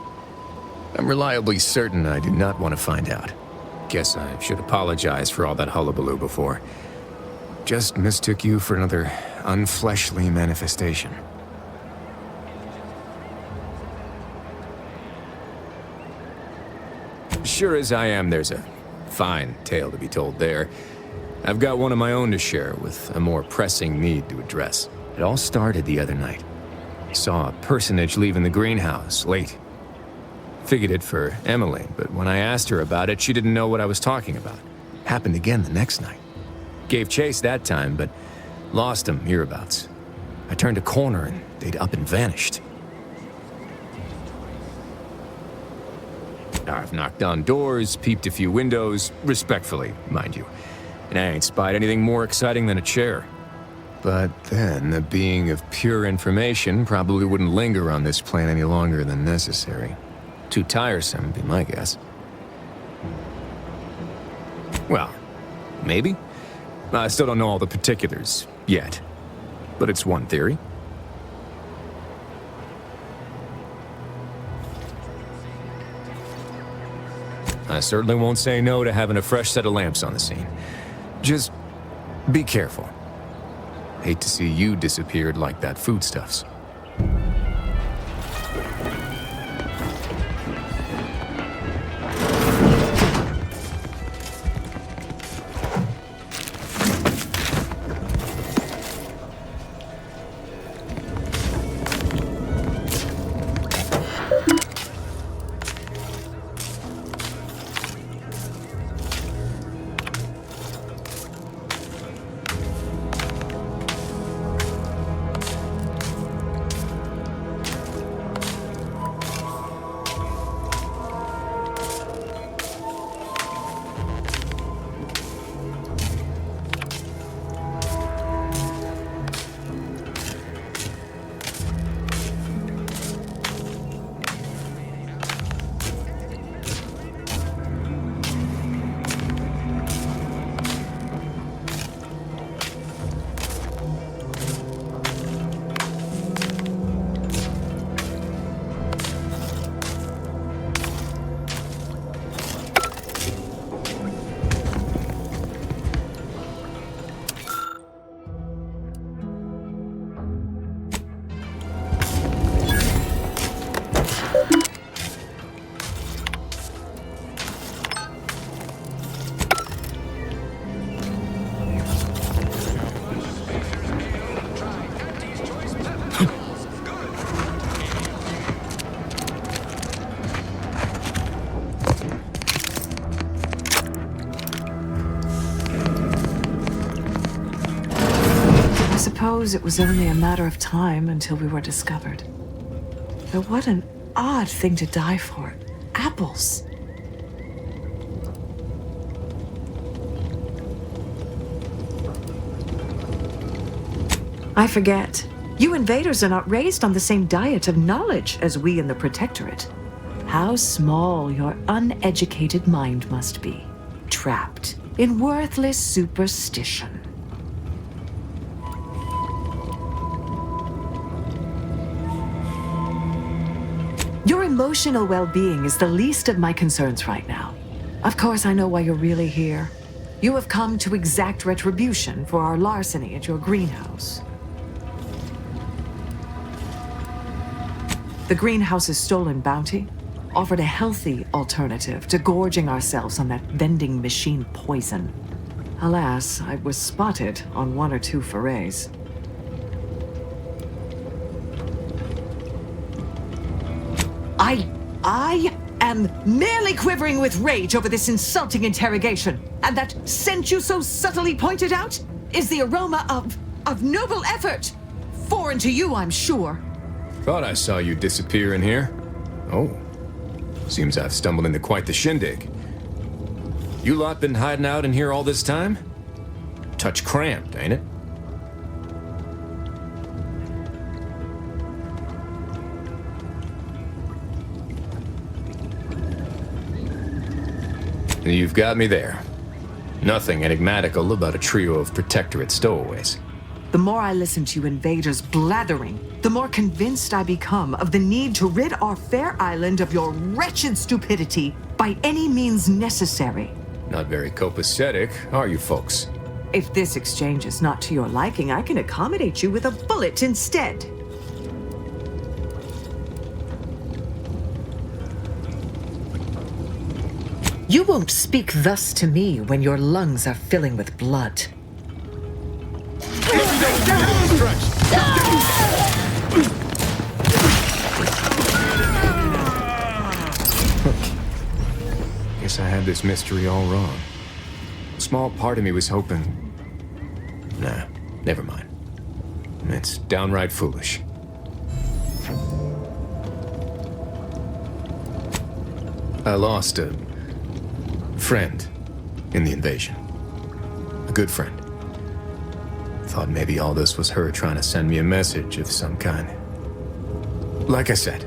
S18: I'm reliably certain I do not want to find out. Guess I should apologize for all that hullabaloo before. Just mistook you for another unfleshly manifestation. Sure as I am, there's a fine tale to be told there. I've got one of my own to share with a more pressing need to address. It all started the other night. Saw a personage leaving the greenhouse late. Figured it for Emily, but when I asked her about it, she didn't know what I was talking about. Happened again the next night. Gave chase that time, but lost them hereabouts. I turned a corner and they'd up and vanished. I've knocked on doors, peeped a few windows, respectfully, mind you. And I ain't spied anything more exciting than a chair. But then, a being of pure information probably wouldn't linger on this plane any longer than necessary. Too tiresome, would be my guess. Well, maybe. I still don't know all the particulars, yet. But it's one theory. I certainly won't say no to having a fresh set of lamps on the scene. Just be careful. Hate to see you disappeared like that foodstuffs.
S19: I suppose it was only a matter of time until we were discovered. But what an odd thing to die for. Apples. I forget. You invaders are not raised on the same diet of knowledge as we in the Protectorate. How small your uneducated mind must be. Trapped in worthless superstition. Your emotional well-being is the least of my concerns right now. Of course, I know why you're really here. You have come to exact retribution for our larceny at your greenhouse. The greenhouse's stolen bounty offered a healthy alternative to gorging ourselves on that vending machine poison. Alas, I was spotted on one or two forays. I am merely quivering with rage over this insulting interrogation, and that scent you so subtly pointed out is the aroma of noble effort. Foreign to you, I'm sure.
S18: Thought I saw you disappear in here. Oh, seems I've stumbled into quite the shindig. You lot been hiding out in here all this time? Touch cramped, ain't it? You've got me there. Nothing enigmatical about a trio of Protectorate stowaways.
S19: The more I listen to you invaders blathering, the more convinced I become of the need to rid our fair island of your wretched stupidity by any means necessary.
S18: Not very copacetic, are you folks?
S19: If this exchange is not to your liking, I can accommodate you with a bullet instead. You won't speak thus to me when your lungs are filling with blood.
S18: Guess I had this mystery all wrong. A small part of me was hoping Nah, never mind. It's downright foolish. I lost a friend in the invasion. A good friend. Thought maybe all this was her trying to send me a message of some kind. Like I said,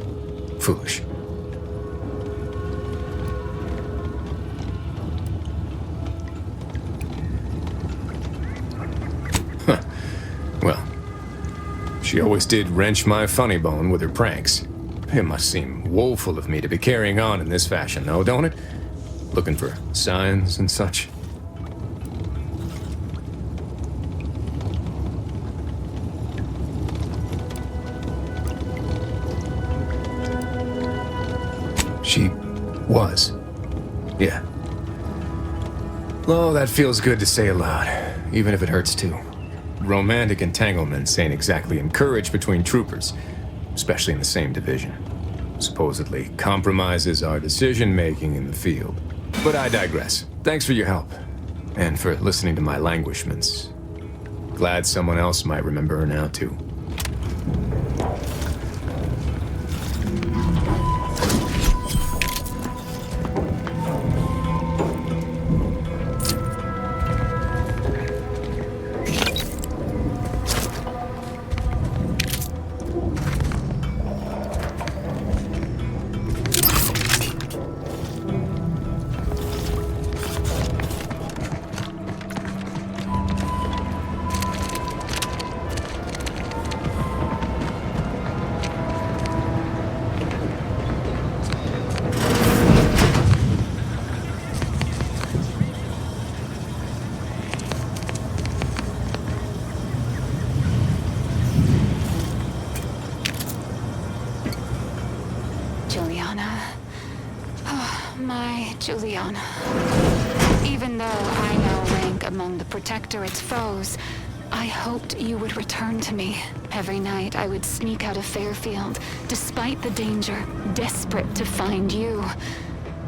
S18: foolish. Huh. Well, she always did wrench my funny bone with her pranks. It must seem woeful of me to be carrying on in this fashion, though, don't it? Looking for signs and such. She was. Yeah. Oh, that feels good to say aloud, even if it hurts too. Romantic entanglements ain't exactly encouraged between troopers, especially in the same division. Supposedly compromises our decision-making in the field. But I digress. Thanks for your help, and for listening to my languishments. Glad someone else might remember her now, too.
S2: Juliana. Even though I now rank among the Protectorate's foes, I hoped you would return to me. Every night I would sneak out of Fairfield, despite the danger, desperate to find you.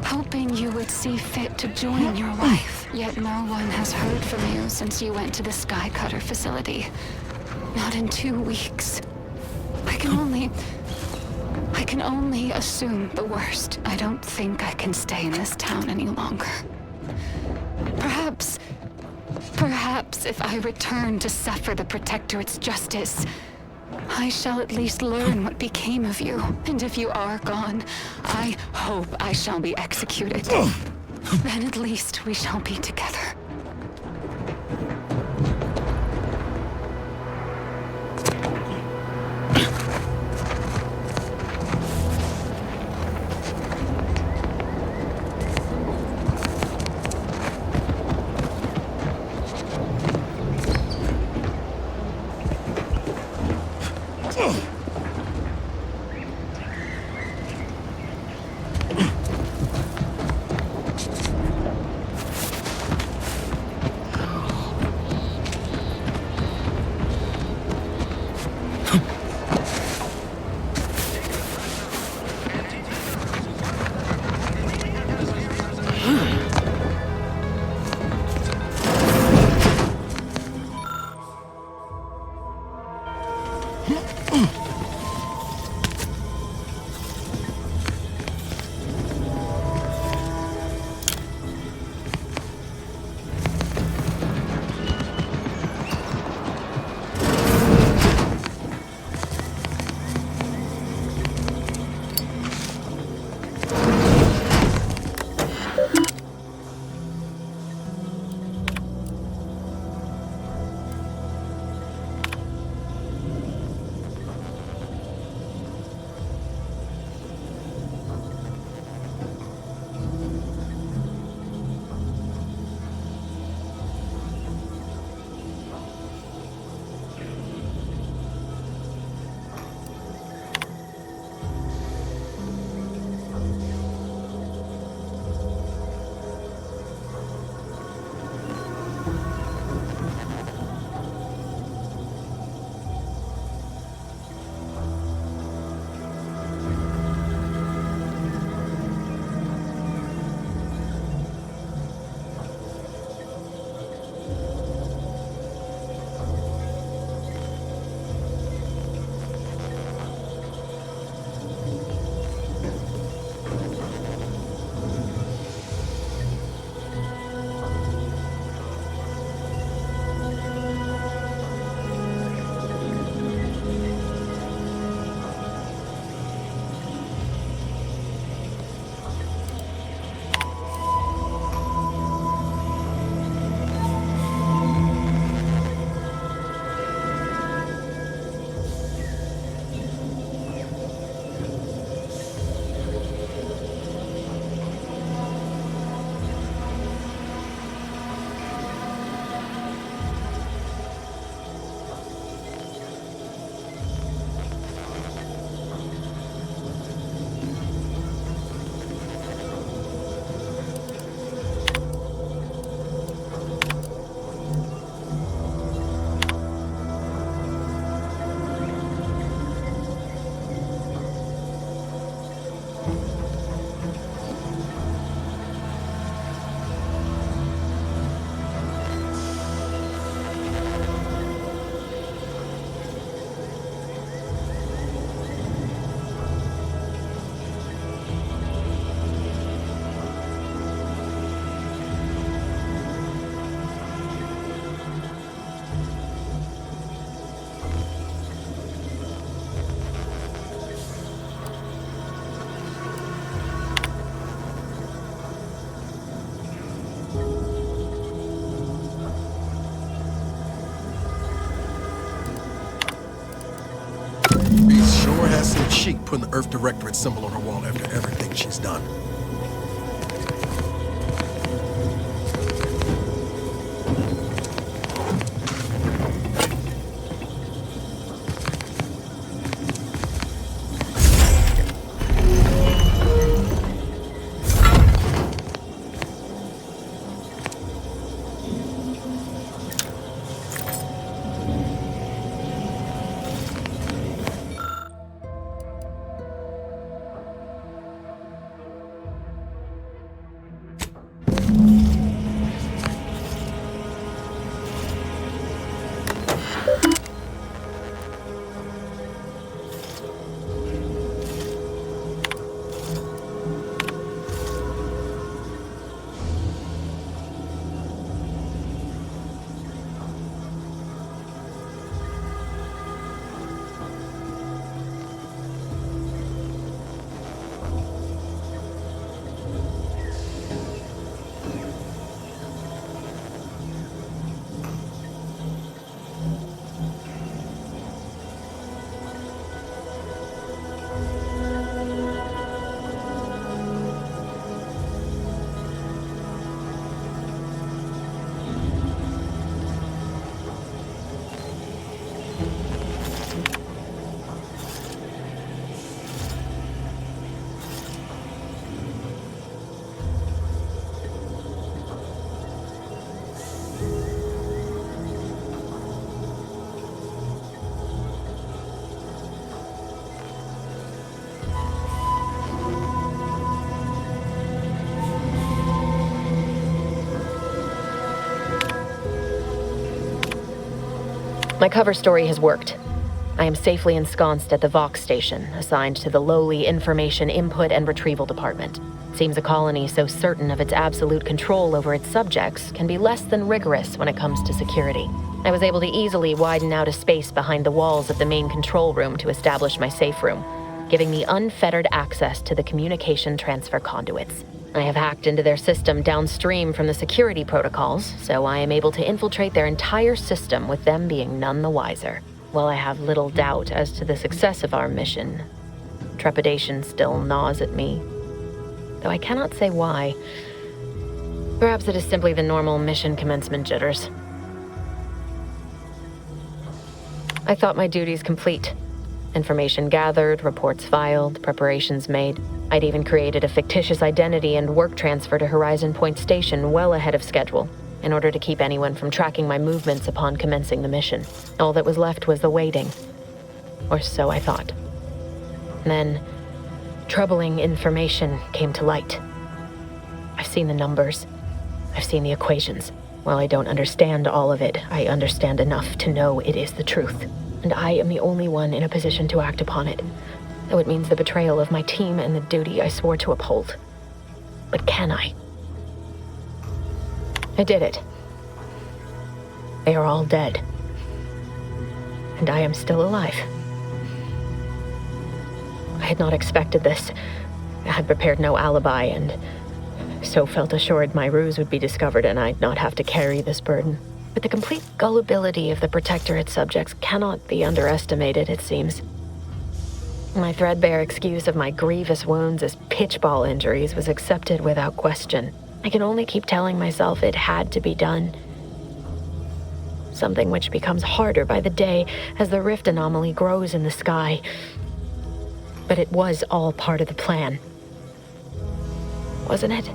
S2: Hoping you would see fit to join your wife. Yet no one has heard from you since you went to the Skycutter facility. Not in 2 weeks. I can only assume the worst. I don't think I can stay in this town any longer. Perhaps if I return to suffer the Protectorate's justice, I shall at least learn what became of you. And if you are gone, I hope I shall be executed. Then at least we shall be together.
S1: chic putting the Earth Directorate symbol on her wall after everything she's done.
S20: My cover story has worked. I am safely ensconced at the Vox station, assigned to the lowly Information Input and Retrieval Department. Seems a colony so certain of its absolute control over its subjects can be less than rigorous when it comes to security. I was able to easily widen out a space behind the walls of the main control room to establish my safe room, giving me unfettered access to the communication transfer conduits. I have hacked into their system downstream from the security protocols, so I am able to infiltrate their entire system with them being none the wiser. While I have little doubt as to the success of our mission, trepidation still gnaws at me, though I cannot say why. Perhaps it is simply the normal mission commencement jitters. I thought my duties complete. Information gathered, reports filed, preparations made. I'd even created a fictitious identity and work transfer to Horizon Point Station well ahead of schedule, in order to keep anyone from tracking my movements upon commencing the mission. All that was left was the waiting. Or so I thought. Then, troubling information came to light. I've seen the numbers. I've seen the equations. While I don't understand all of it, I understand enough to know it is the truth. And I am the only one in a position to act upon it. Though it means the betrayal of my team and the duty I swore to uphold. But can I? I did it. They are all dead. And I am still alive. I had not expected this. I had prepared no alibi, and so felt assured my ruse would be discovered and I'd not have to carry this burden. But the complete gullibility of the Protectorate subjects cannot be underestimated, it seems. My threadbare excuse of my grievous wounds as pitchball injuries was accepted without question. I can only keep telling myself it had to be done. Something which becomes harder by the day as the rift anomaly grows in the sky. But it was all part of the plan. Wasn't it?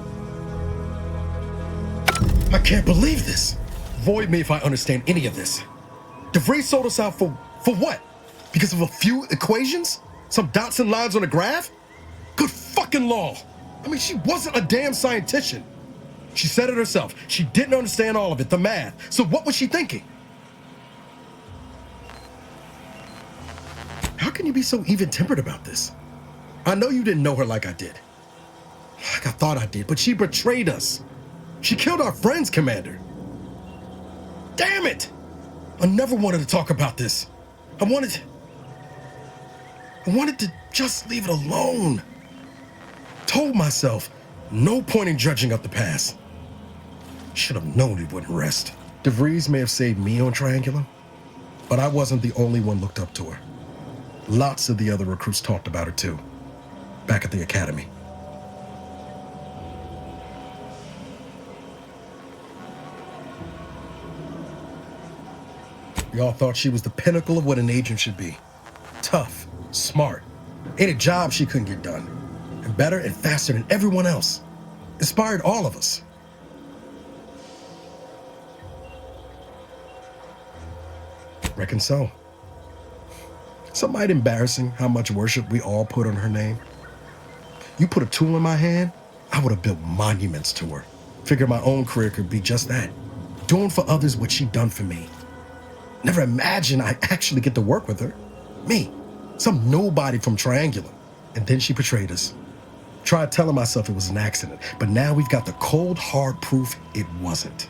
S1: I can't believe this. Void me if I understand any of this. DeVries sold us out for what? Because of a few equations? Some dots and lines on a graph? Good fucking law. I mean, she wasn't a damn scientist. She said it herself. She didn't understand all of it, the math. So what was she thinking? How can you be so even-tempered about this? I know you didn't know her like I did. Like I thought I did, but she betrayed us. She killed our friends, Commander. Damn it! I never wanted to talk about this. I wanted to just leave it alone. Told myself, no point in judging up the past. Should have known it wouldn't rest. DeVries may have saved me on Triangulum, but I wasn't the only one looked up to her. Lots of the other recruits talked about her too, back at the academy. We all thought she was the pinnacle of what an agent should be. Tough, smart, ain't a job she couldn't get done. And better and faster than everyone else. Inspired all of us. Reckon so. It's might embarrassing how much worship we all put on her name. You put a tool in my hand, I would have built monuments to her. Figured my own career could be just that. Doing for others what she done for me. Never imagined I'd actually get to work with her. Me, some nobody from Triangular. And then she betrayed us. Tried telling myself it was an accident, but now we've got the cold, hard proof it wasn't.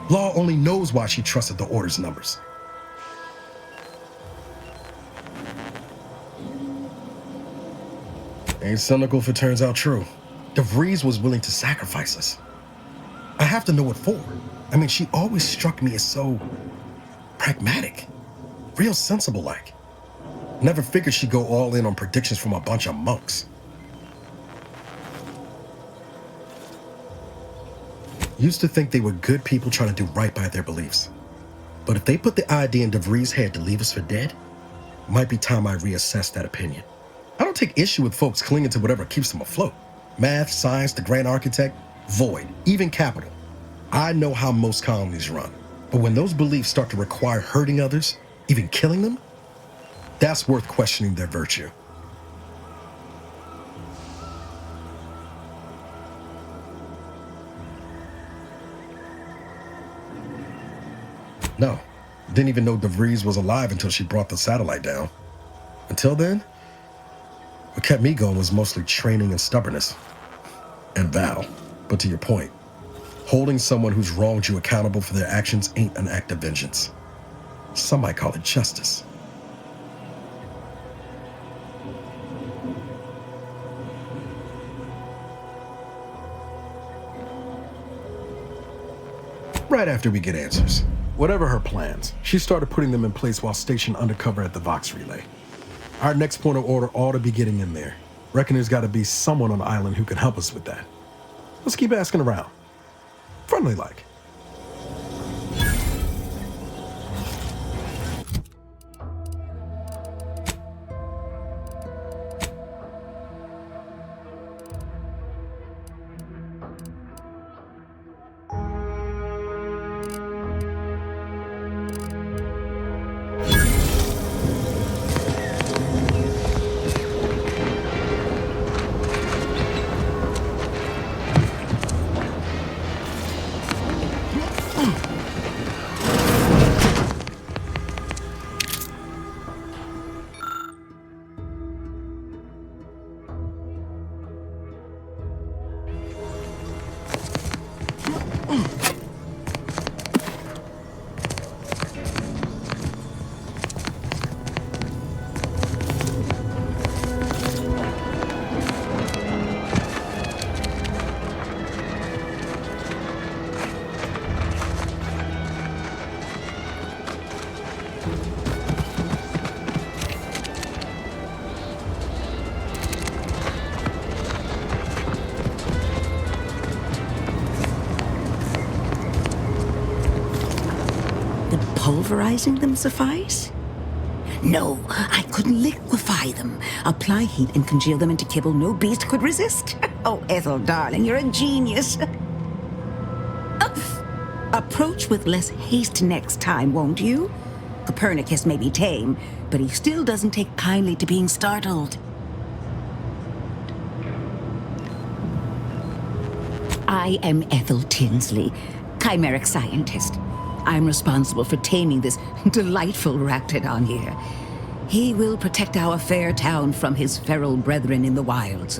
S1: Law only knows why she trusted the Order's numbers. Ain't cynical if it turns out true. DeVries was willing to sacrifice us. I have to know what for. I mean, she always struck me as so pragmatic, real sensible-like. Never figured she'd go all in on predictions from a bunch of monks. Used to think they were good people trying to do right by their beliefs. But if they put the idea in DeVries' head to leave us for dead, might be time I reassess that opinion. I don't take issue with folks clinging to whatever keeps them afloat. Math, science, the grand architect, void, even capital. I know how most colonies run. But when those beliefs start to require hurting others, even killing them, that's worth questioning their virtue. No, didn't even know DeVries was alive until she brought the satellite down. Until then, what kept me going was mostly training and stubbornness. And Val. But to your point, holding someone who's wronged you accountable for their actions ain't an act of vengeance. Some might call it justice. Right after we get answers, whatever her plans, she started putting them in place while stationed undercover at the Vox Relay. Our next point of order ought to be getting in there. Reckon there's got to be someone on the island who can help us with that. Let's keep asking around. Friendly like.
S21: Pulverizing them suffice? No, I couldn't liquefy them. Apply heat and congeal them into kibble no beast could resist. Oh, Ethel, darling, you're a genius. Approach with less haste next time, won't you? Copernicus may be tame, but he still doesn't take kindly to being startled. I am Ethel Tinsley, chimeric scientist. I'm responsible for taming this delightful raptidon here. He will protect our fair town from his feral brethren in the wilds.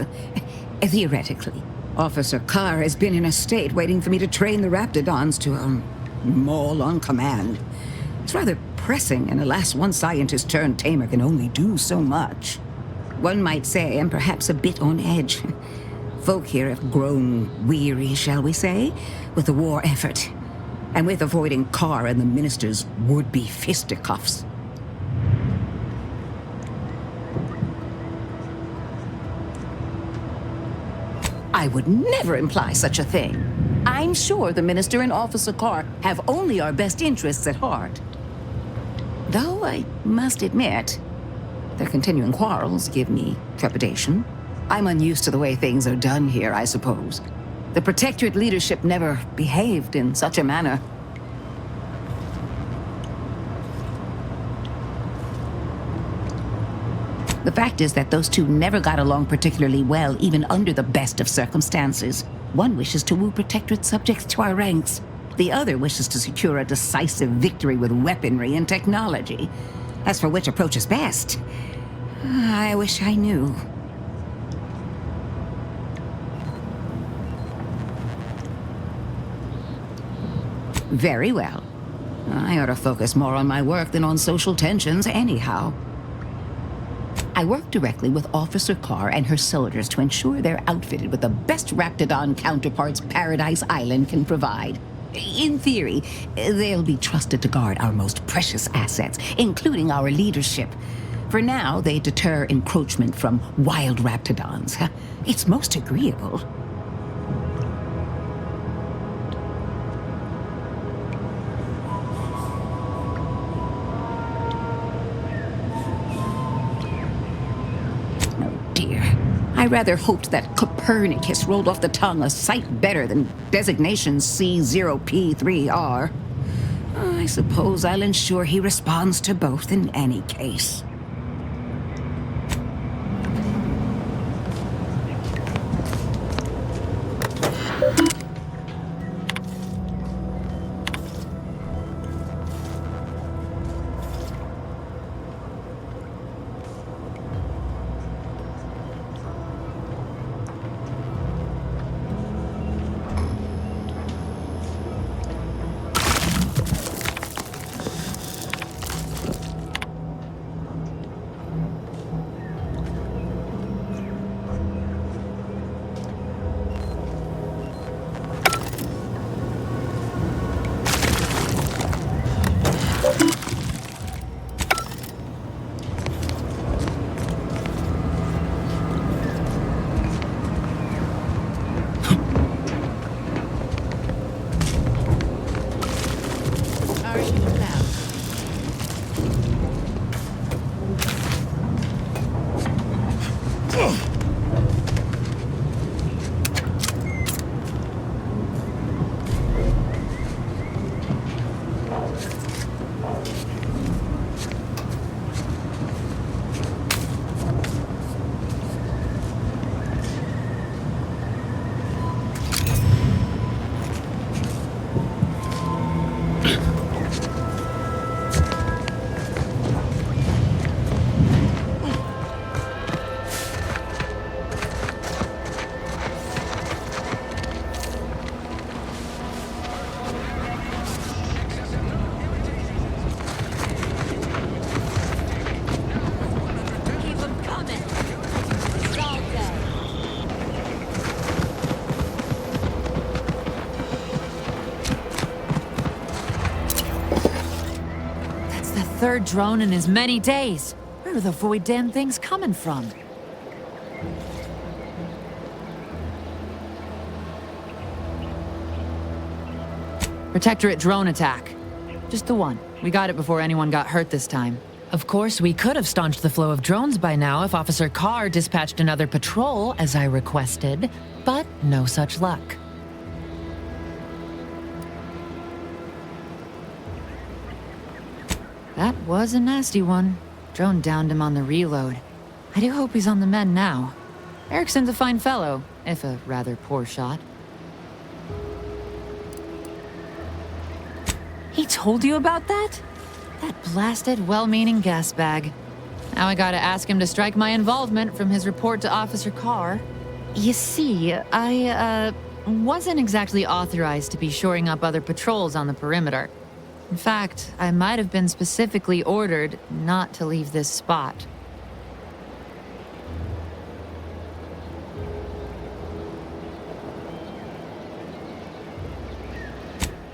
S21: Theoretically. Officer Carr has been in a state waiting for me to train the raptidons to, maul on command. It's rather pressing, and alas, one scientist-turned-tamer can only do so much. One might say I'm perhaps a bit on edge. Folk here have grown weary, shall we say, with the war effort. And with avoiding Carr and the minister's would-be fisticuffs. I would never imply such a thing. I'm sure the Minister and Officer Carr have only our best interests at heart. Though I must admit, their continuing quarrels give me trepidation. I'm unused to the way things are done here, I suppose. The Protectorate leadership never behaved in such a manner. The fact is that those two never got along particularly well, even under the best of circumstances. One wishes to woo Protectorate subjects to our ranks. The other wishes to secure a decisive victory with weaponry and technology. As for which approach is best, I wish I knew. Very well. I ought to focus more on my work than on social tensions anyhow. I work directly with Officer Carr and her soldiers to ensure they're outfitted with the best Raptidon counterparts Paradise Island can provide. In theory, they'll be trusted to guard our most precious assets, including our leadership. For now, they deter encroachment from wild Raptidons. It's most agreeable. I rather hoped that Copernicus rolled off the tongue a sight better than designation C0P3R. I suppose I'll ensure he responds to both in any case.
S3: Third drone in as many days. Where are the void damn things coming from? Protectorate drone attack. Just the one. We got it before anyone got hurt this time. Of course, we could have staunched the flow of drones by now if Officer Carr dispatched another patrol, as I requested, but no such luck. That was a nasty one. Drone downed him on the reload. I do hope he's on the mend now. Erickson's a fine fellow, if a rather poor shot. He told you about that? That blasted, well-meaning gas bag. Now I gotta ask him to strike my involvement from his report to Officer Carr. You see, I, wasn't exactly authorized to be shoring up other patrols on the perimeter. In fact, I might have been specifically ordered not to leave this spot.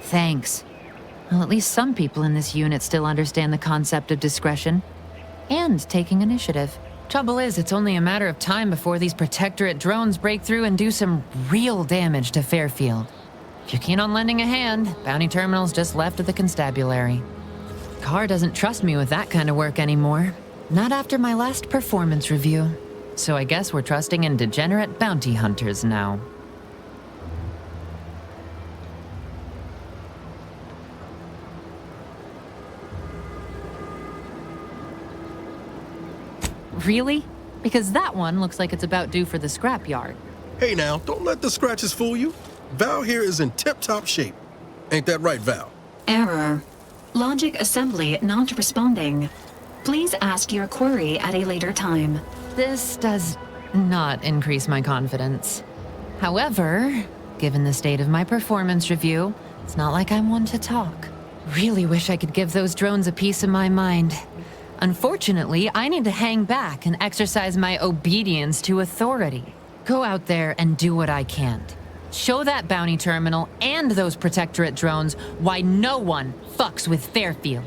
S3: Thanks. Well, at least some people in this unit still understand the concept of discretion and taking initiative. Trouble is, it's only a matter of time before these Protectorate drones break through and do some real damage to Fairfield. If you're keen on lending a hand, Bounty Terminal's just left of the constabulary. Carr doesn't trust me with that kind of work anymore. Not after my last performance review. So I guess we're trusting in degenerate bounty hunters now. Really? Because that one looks like it's about due for the scrapyard.
S1: Hey now, don't let the scratches fool you. Val here is in tip-top shape. Ain't that right, Val?
S5: Error. Logic assembly not responding. Please ask your query at a later time.
S3: This does not increase my confidence. However, given the state of my performance review, it's not like I'm one to talk. Really wish I could give those drones a piece of my mind. Unfortunately, I need to hang back and exercise my obedience to authority. Go out there and do what I can't. Show that bounty terminal and those Protectorate drones why no one fucks with Fairfield.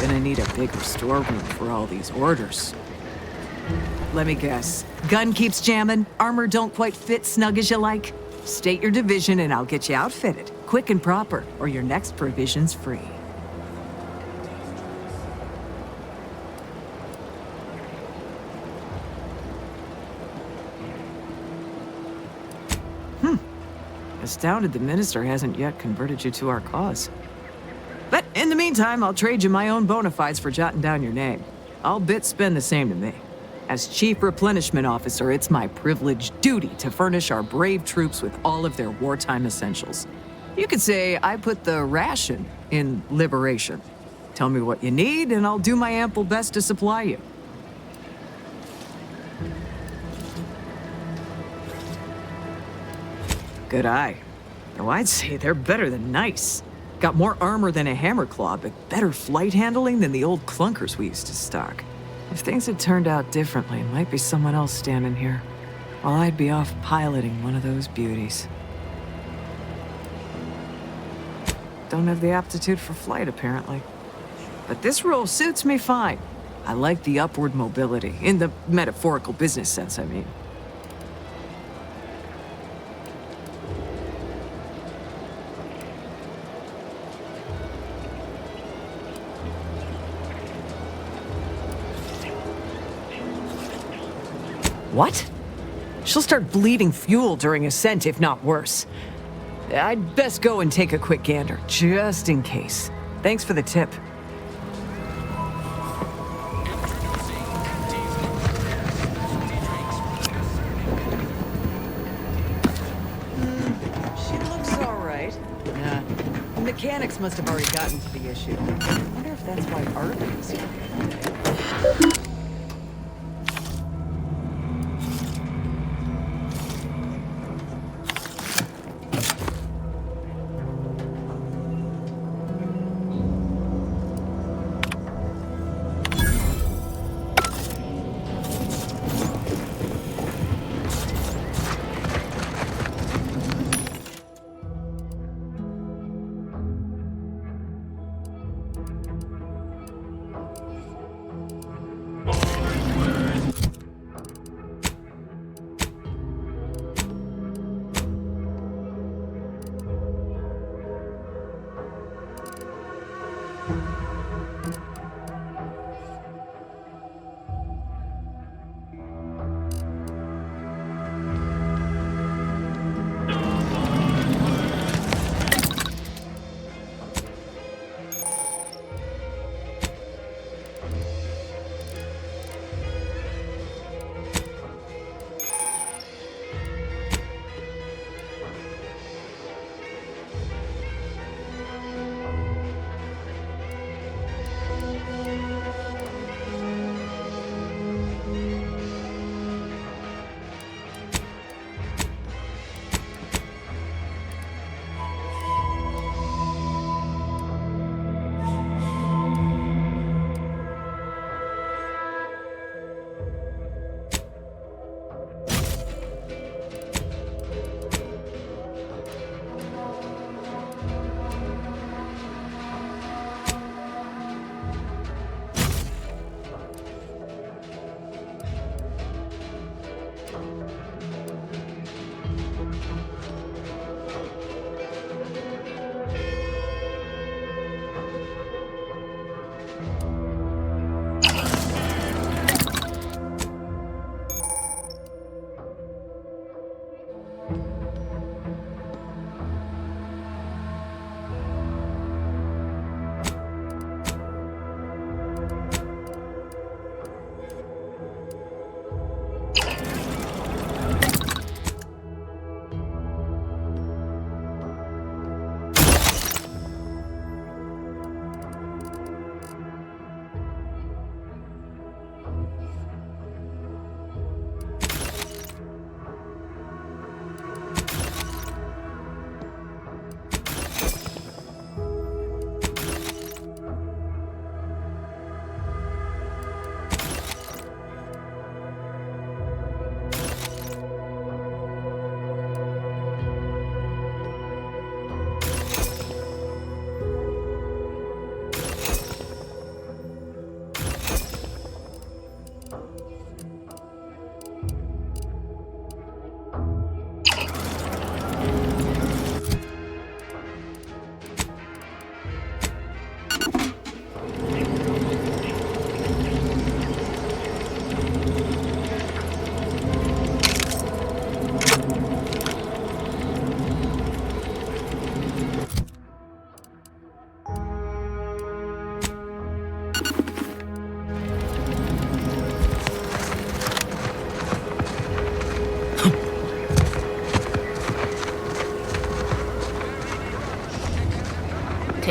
S19: Gonna need a bigger storeroom for all these orders. Let me guess. Gun keeps jamming, armor don't quite fit snug as you like. State your division and I'll get you outfitted, quick and proper, or your next provision's free. Astounded the minister hasn't yet converted you to our cause. But in the meantime, I'll trade you my own bona fides for jotting down your name. All bits spend the same to me. As Chief Replenishment Officer, it's my privileged duty to furnish our brave troops with all of their wartime essentials. You could say I put the ration in liberation. Tell me what you need, and I'll do my ample best to supply you. Good eye. Though I'd say they're better than nice. Got more armor than a hammerclaw, but better flight handling than the old clunkers we used to stock. If things had turned out differently, it might be someone else standing here, while I'd be off piloting one of those beauties. Don't have the aptitude for flight, apparently. But this role suits me fine. I like the upward mobility, in the metaphorical business sense, I mean. What? She'll start bleeding fuel during ascent, if not worse. I'd best go and take a quick gander, just in case. Thanks for the tip. She looks all right. The mechanics must have already gotten to the issue. I wonder if that's why Arthur is here.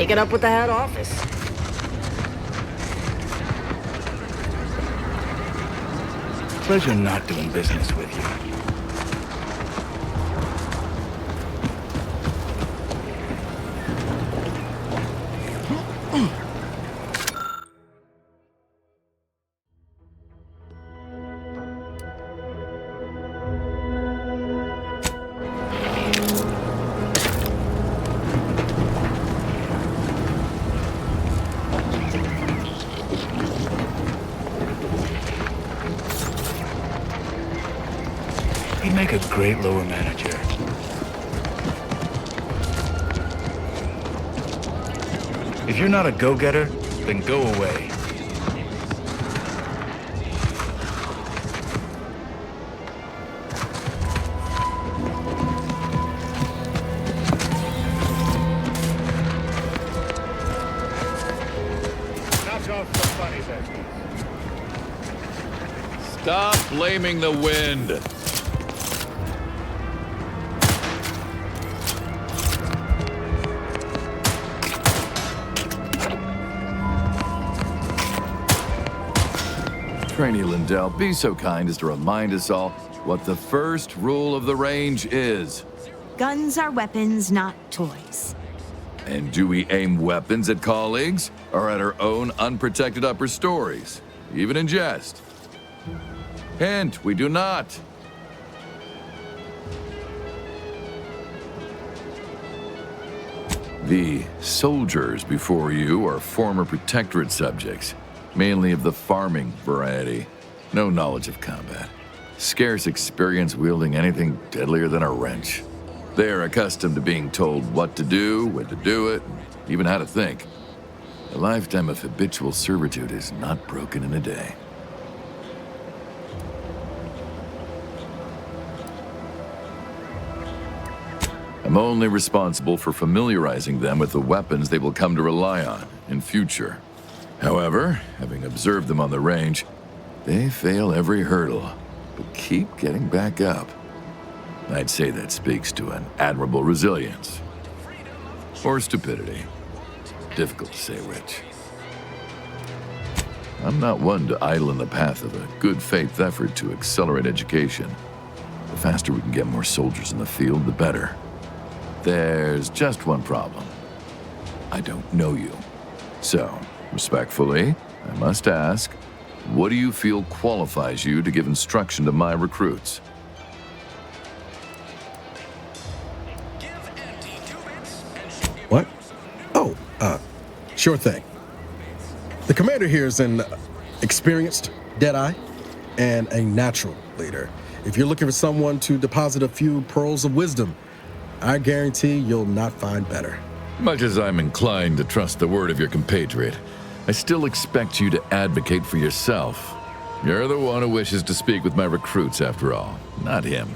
S8: take it up with the head office.
S22: Pleasure not doing business with you. He'd make a great lower manager. If you're not a go-getter, then go away.
S23: Knock off the funny business. Stop blaming the wind.
S24: Trainee Lindell, be so kind as to remind us all what the first rule of the range is.
S25: Guns are weapons, not toys.
S24: And do we aim weapons at colleagues or at our own unprotected upper stories, even in jest? Hint, we do not. The soldiers before you are former Protectorate subjects, mainly of the farming variety. No knowledge of combat. Scarce experience wielding anything deadlier than a wrench. They are accustomed to being told what to do, when to do it, and even how to think. A lifetime of habitual servitude is not broken in a day. I'm only responsible for familiarizing them with the weapons they will come to rely on in future. However, having observed them on the range, they fail every hurdle, but keep getting back up. I'd say that speaks to an admirable resilience. Or stupidity. Difficult to say which. I'm not one to idle in the path of a good faith effort to accelerate education. The faster we can get more soldiers in the field, the better. There's just one problem. I don't know you. So, respectfully, I must ask, what do you feel qualifies you to give instruction to my recruits?
S1: What? Oh, sure thing. The commander here is an experienced Deadeye and a natural leader. If you're looking for someone to deposit a few pearls of wisdom, I guarantee you'll not find better.
S24: Much as I'm inclined to trust the word of your compatriot, I still expect you to advocate for yourself. You're the one who wishes to speak with my recruits, after all, not him.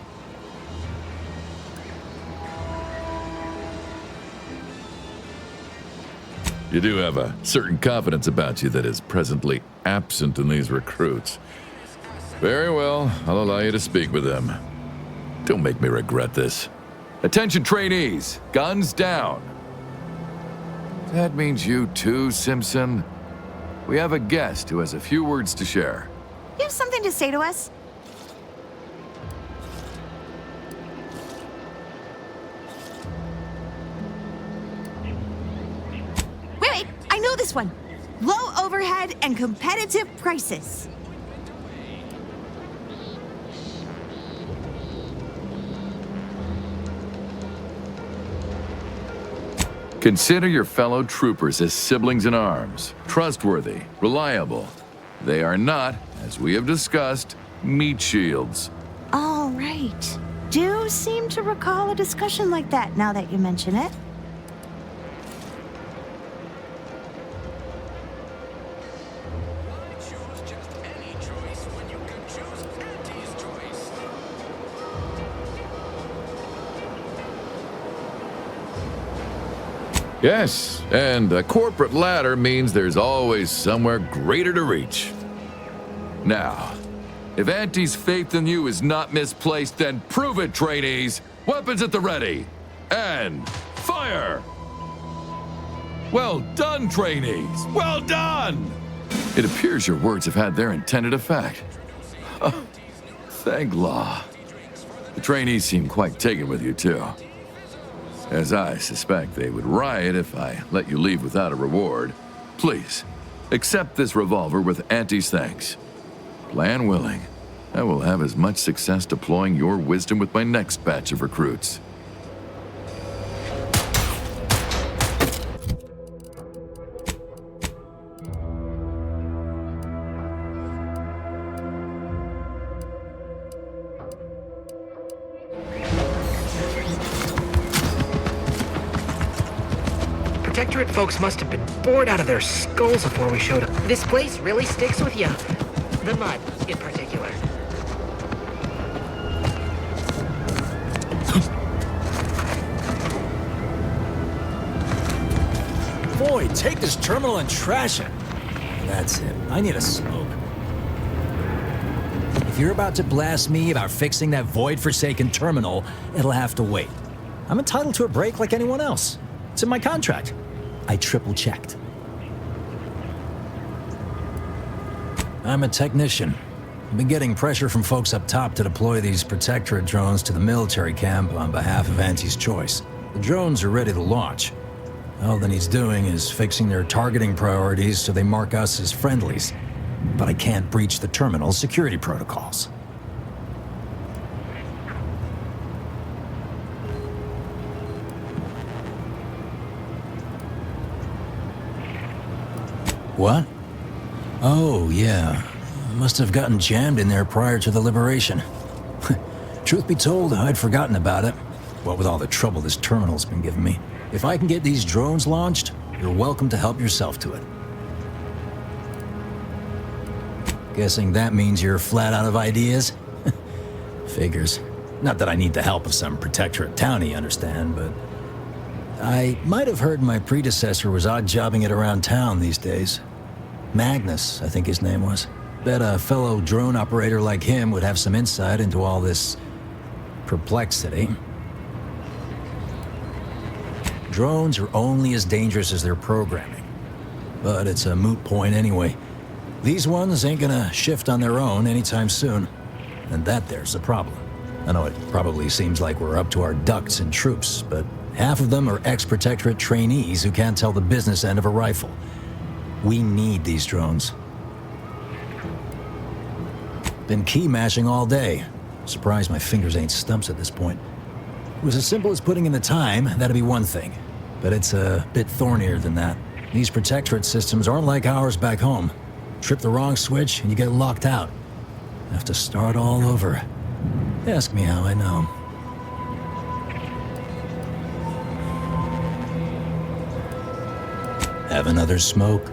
S24: You do have a certain confidence about you that is presently absent in these recruits. Very well, I'll allow you to speak with them. Don't make me regret this. Attention trainees, guns down. That means you too, Simpson. We have a guest who has a few words to share.
S25: You have something to say to us? Wait, I know this one. Low overhead and competitive prices.
S24: Consider your fellow troopers as siblings in arms, trustworthy, reliable. They are not, as we have discussed, meat shields.
S25: All right. Do seem to recall a discussion like that now that you mention it.
S24: Yes, and a corporate ladder means there's always somewhere greater to reach. Now, if Auntie's faith in you is not misplaced, then prove it, trainees! Weapons at the ready! And fire! Well done, trainees! Well done! It appears your words have had their intended effect. Oh, thank law. The trainees seem quite taken with you, too. As I suspect they would riot if I let you leave without a reward. Please, accept this revolver with Auntie's thanks. Plan willing, I will have as much success deploying your wisdom with my next batch of recruits.
S6: Protectorate folks must have been bored out of their skulls before we showed up. This place really sticks with you. The mud, in particular.
S7: Boy, take this terminal and trash it. That's it. I need a smoke. If you're about to blast me about fixing that void-forsaken terminal, it'll have to wait. I'm entitled to a break like anyone else. It's in my contract. I triple-checked. I'm a technician. I've been getting pressure from folks up top to deploy these Protectorate drones to the military camp on behalf of Auntie's Choice. The drones are ready to launch. All that he's doing is fixing their targeting priorities so they mark us as friendlies. But I can't breach the terminal's security protocols. What? Oh, yeah. Must have gotten jammed in there prior to the liberation. Truth be told, I'd forgotten about it. What with all the trouble this terminal's been giving me. If I can get these drones launched, you're welcome to help yourself to it. Guessing that means you're flat out of ideas? Figures. Not that I need the help of some Protectorate townie, understand, but... I might have heard my predecessor was odd-jobbing it around town these days. Magnus, I think his name was. Bet a fellow drone operator like him would have some insight into all this... perplexity. Drones are only as dangerous as their programming. But it's a moot point anyway. These ones ain't gonna shift on their own anytime soon. And that there's the problem. I know it probably seems like we're up to our ducks in troops, but half of them are ex-Protectorate trainees who can't tell the business end of a rifle. We need these drones. Been key mashing all day. Surprised my fingers ain't stumps at this point. It was as simple as putting in the time, that'd be one thing. But it's a bit thornier than that. These Protectorate systems aren't like ours back home. Trip the wrong switch and you get locked out. Have to start all over. Ask me how I know. Have another smoke?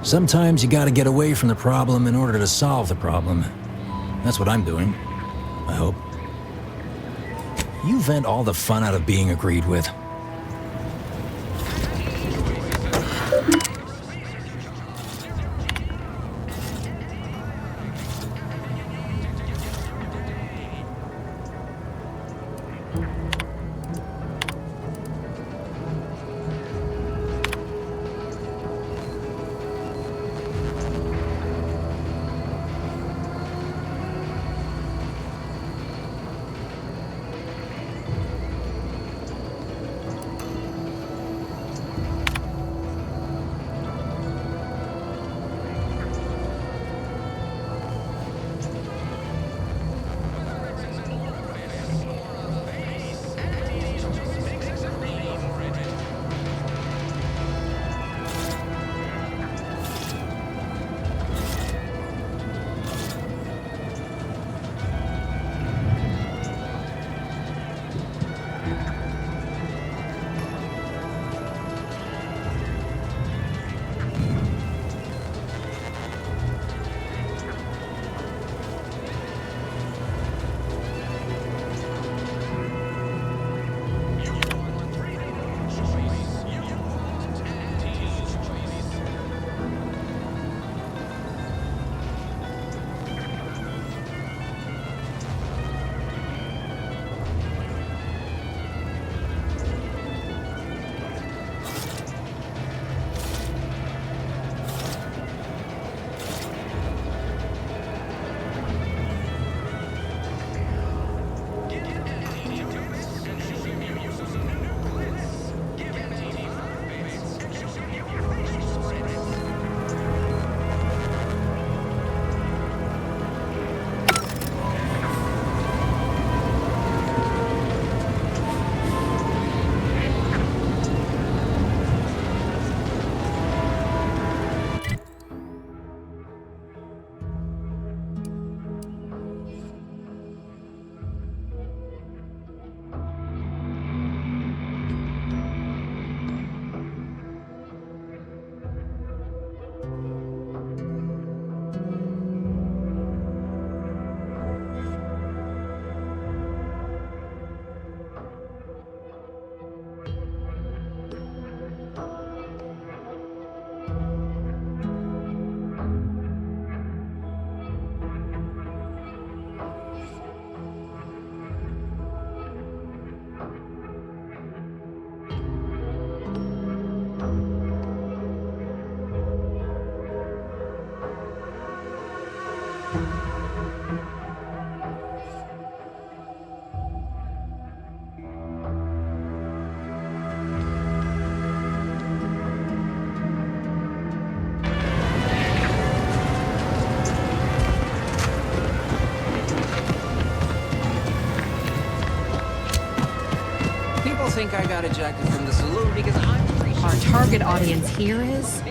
S7: Sometimes you gotta get away from the problem in order to solve the problem. That's what I'm doing. I hope. You vent all the fun out of being agreed with.
S12: don't think I got ejected from the saloon because I'm pretty
S13: Our target audience here is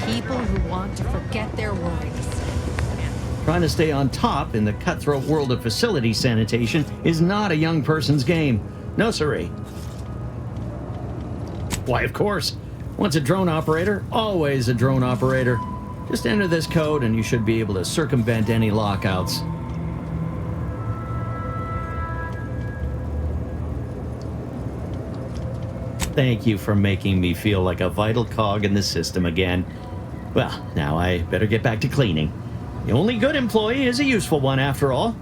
S13: people who want to forget their worries.
S4: Trying to stay on top in the cutthroat world of facility sanitation is not a young person's game. No siree. Why, of course. Once a drone operator, always a drone operator. Just enter this code and you should be able to circumvent any lockouts. Thank you for making me feel like a vital cog in the system again. Well, now I better get back to cleaning. The only good employee is a useful one, after all.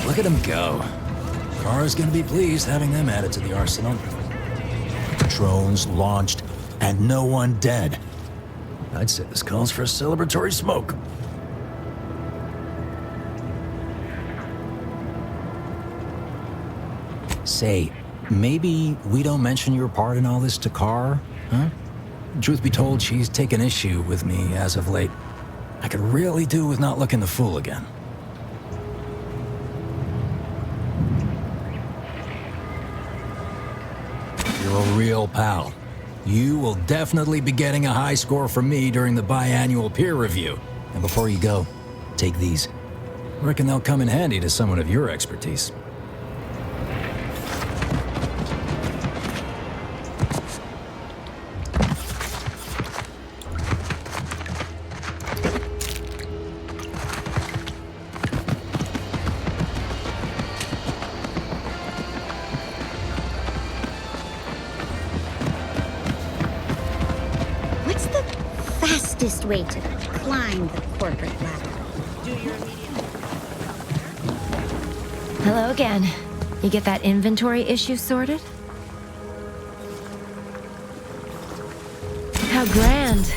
S7: Look at them go. Kara's gonna be pleased having them added to the arsenal. Drones launched, and no one dead. I'd say this calls for a celebratory smoke. Say, maybe we don't mention your part in all this to Kara, huh? Truth be told, she's taken issue with me as of late. I could really do with not looking the fool again. You're a real pal. You will definitely be getting a high score from me during the biannual peer review. And before you go, take these. I reckon they'll come in handy to someone of your expertise.
S17: Way to climb the corporate ladder.
S10: Hello again. You get that inventory issue sorted? How grand.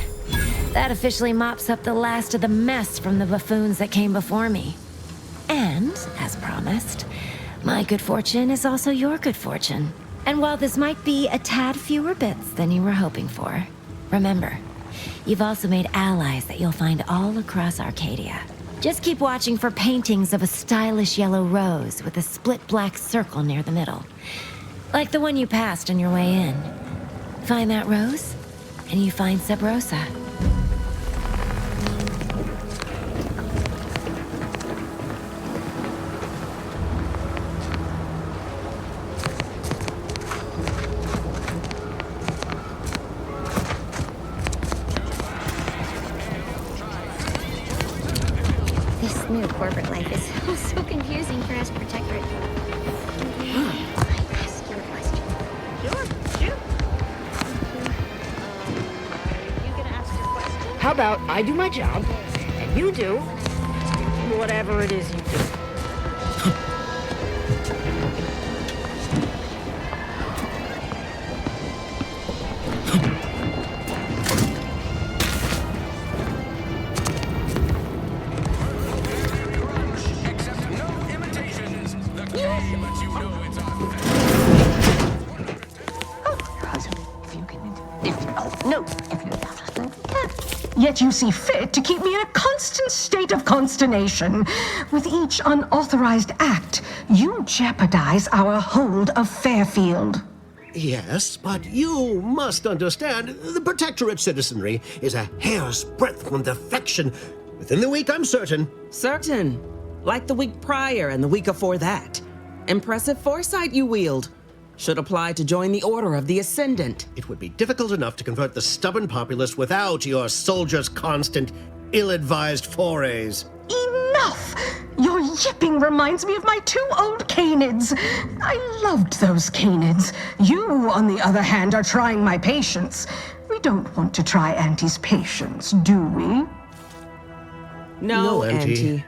S10: That officially mops up the last of the mess from the buffoons that came before me. And, as promised, my good fortune is also your good fortune. And while this might be a tad fewer bits than you were hoping for, remember, you've also made allies that you'll find all across Arcadia. Just keep watching for paintings of a stylish yellow rose with a split black circle near the middle. Like the one you passed on your way in. Find that rose, and you find Sub Rosa.
S17: New corporate life is so confusing for us protectorate. I ask you a question.
S6: Sure, shoot. You gonna ask your question? How about I do my job, and you do whatever it is you do.
S8: Yet you see fit to keep me in a constant state of consternation. With each unauthorized act, you jeopardize our hold of Fairfield.
S9: Yes, but you must understand, the Protectorate citizenry is a hair's breadth from defection. Within the week, I'm certain.
S11: Certain. Like the week prior and the week before that. Impressive foresight you wield. Should apply to join the Order of the Ascendant.
S9: It would be difficult enough to convert the stubborn populace without your soldiers' constant, ill-advised forays.
S8: Enough! Your yipping reminds me of my 2 old canids. I loved those canids. You, on the other hand, are trying my patience. We don't want to try Auntie's patience, do we?
S11: No, Auntie.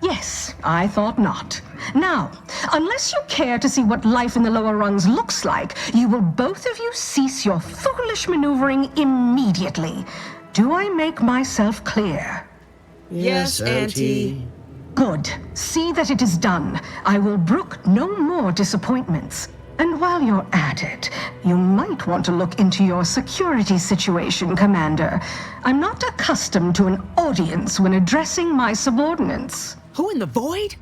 S8: Yes, I thought not. Now, unless you care to see what life in the lower rungs looks like, you will both of you cease your foolish maneuvering immediately. Do I make myself clear?
S11: Yes, Auntie.
S8: Good. See that it is done. I will brook no more disappointments. And while you're at it, you might want to look into your security situation, Commander. I'm not accustomed to an audience when addressing my subordinates.
S11: Who in the void?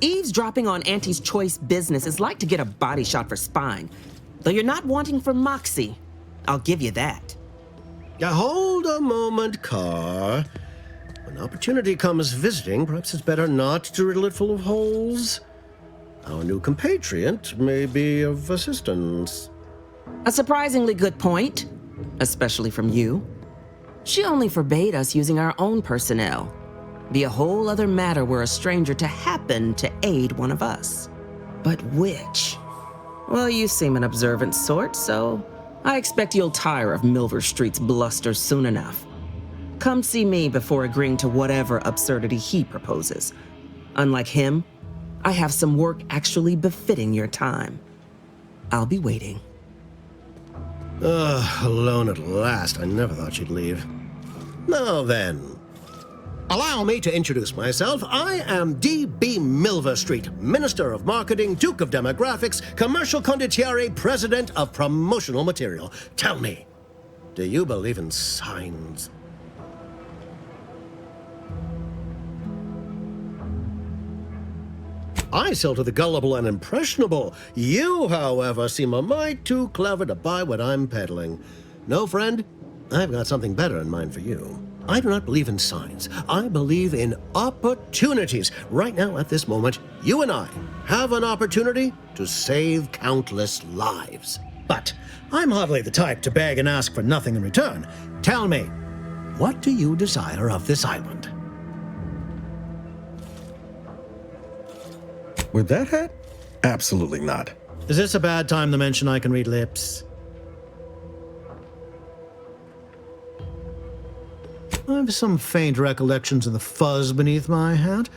S11: Eavesdropping on Auntie's choice business is like to get a body shot for spine. Though you're not wanting for moxie. I'll give you that.
S9: Hold a moment, Carr. When opportunity comes visiting, perhaps it's better not to riddle it full of holes. Our new compatriot may be of assistance.
S11: A surprisingly good point, especially from you. She only forbade us using our own personnel. Be a whole other matter were a stranger to happen to aid one of us. But which? Well, you seem an observant sort, so I expect you'll tire of Milver Street's bluster soon enough. Come see me before agreeing to whatever absurdity he proposes. Unlike him, I have some work actually befitting your time. I'll be waiting.
S9: Alone at last. I never thought she'd leave. Now then, allow me to introduce myself. I am D.B. Milver Street, Minister of Marketing, Duke of Demographics, Commercial Condottiere, President of Promotional Material. Tell me, do you believe in signs? I sell to the gullible and impressionable. You, however, seem a mite too clever to buy what I'm peddling. No, friend, I've got something better in mind for you. I do not believe in signs. I believe in opportunities. Right now, at this moment, you and I have an opportunity to save countless lives. But I'm hardly the type to beg and ask for nothing in return. Tell me, what do you desire of this island?
S1: With that hat? Absolutely not.
S9: Is this a bad time to mention I can read lips? I have some faint recollections of the fuzz beneath my hat.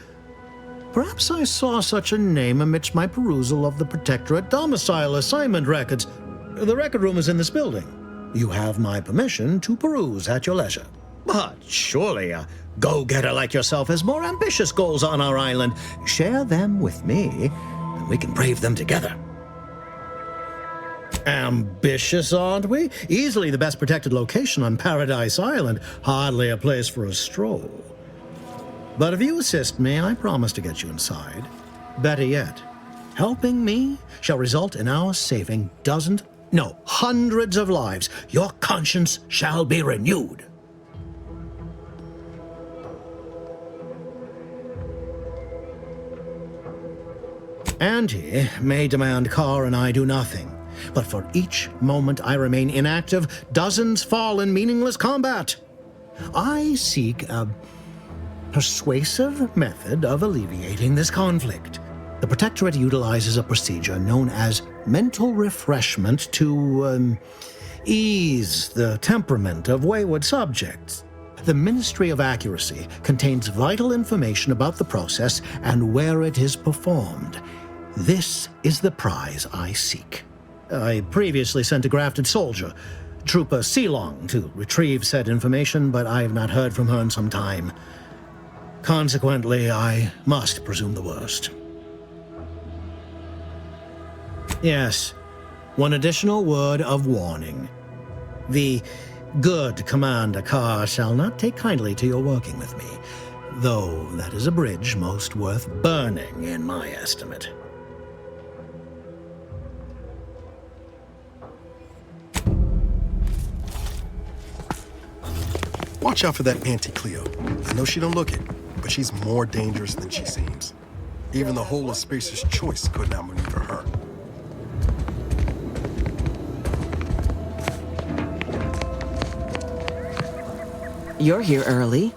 S9: Perhaps I saw such a name amidst my perusal of the Protectorate domicile assignment records. The record room is in this building. You have my permission to peruse at your leisure. But surely a go-getter like yourself has more ambitious goals on our island. Share them with me, and we can brave them together. Ambitious, aren't we? Easily the best protected location on Paradise Island. Hardly a place for a stroll. But if you assist me, I promise to get you inside. Better yet, helping me shall result in our saving dozens, no, hundreds of lives. Your conscience shall be renewed. Auntie may demand Carr and I do nothing, but for each moment I remain inactive, dozens fall in meaningless combat. I seek a persuasive method of alleviating this conflict. The Protectorate utilizes a procedure known as mental refreshment to ease the temperament of wayward subjects. The Ministry of Accuracy contains vital information about the process and where it is performed. This is the prize I seek. I previously sent a grafted soldier, Trooper Sealong, to retrieve said information, but I have not heard from her in some time. Consequently, I must presume the worst. Yes, one additional word of warning. The good Commander Carr shall not take kindly to your working with me, though that is a bridge most worth burning in my estimate.
S1: Watch out for that Auntie Cleo. I know she don't look it, but she's more dangerous than she seems. Even the whole of Spacer's Choice couldn't outmaneuver her.
S11: You're here early.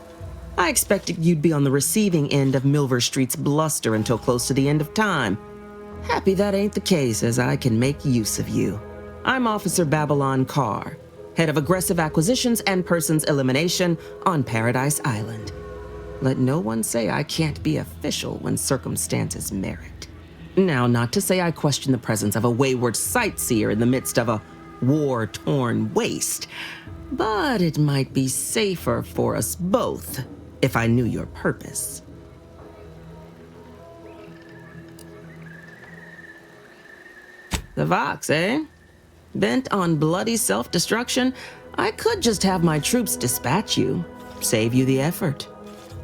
S11: I expected you'd be on the receiving end of Milver Street's bluster until close to the end of time. Happy that ain't the case, as I can make use of you. I'm Officer Babylon Carr, head of aggressive acquisitions and persons elimination on Paradise Island. Let no one say I can't be official when circumstances merit. Now, not to say I question the presence of a wayward sightseer in the midst of a war-torn waste, but it might be safer for us both if I knew your purpose. The Vox, eh? Bent on bloody self-destruction? I could just have my troops dispatch you, save you the effort.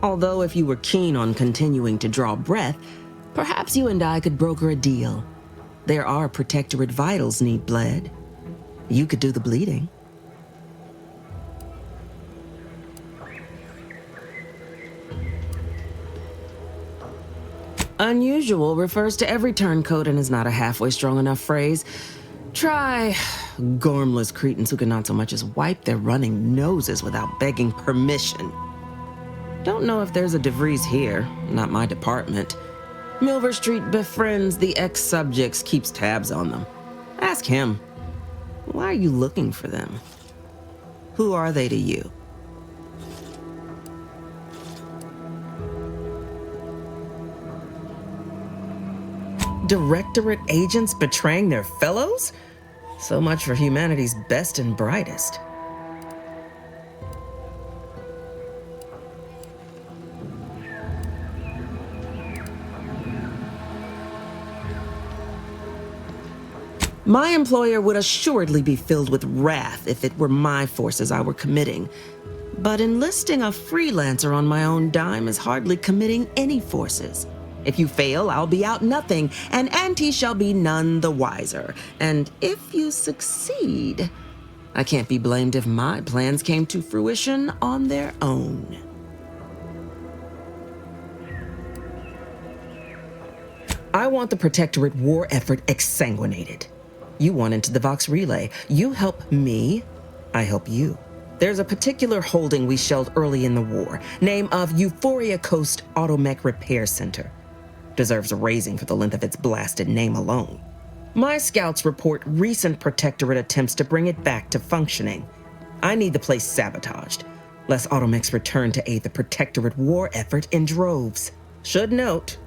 S11: Although if you were keen on continuing to draw breath, perhaps you and I could broker a deal. There are Protectorate vitals need bled. You could do the bleeding. Unusual refers to every turncoat and is not a halfway strong enough phrase. Try gormless cretins who can not so much as wipe their running noses without begging permission. Don't know if there's a DeVries here, not my department. Milver Street befriends the ex-subjects, keeps tabs on them. Ask him. Why are you looking for them? Who are they to you? Directorate agents betraying their fellows? So much for humanity's best and brightest. My employer would assuredly be filled with wrath if it were my forces I were committing. But enlisting a freelancer on my own dime is hardly committing any forces. If you fail, I'll be out nothing, and Auntie shall be none the wiser. And if you succeed, I can't be blamed if my plans came to fruition on their own. I want the Protectorate war effort exsanguinated. You want into the Vox Relay. You help me, I help you. There's a particular holding we shelled early in the war, name of Euphoria Coast Automech Repair Center. Deserves a raising for the length of its blasted name alone. My scouts report recent Protectorate attempts to bring it back to functioning. I need the place sabotaged, lest Automechs return to aid the Protectorate war effort in droves. Should note,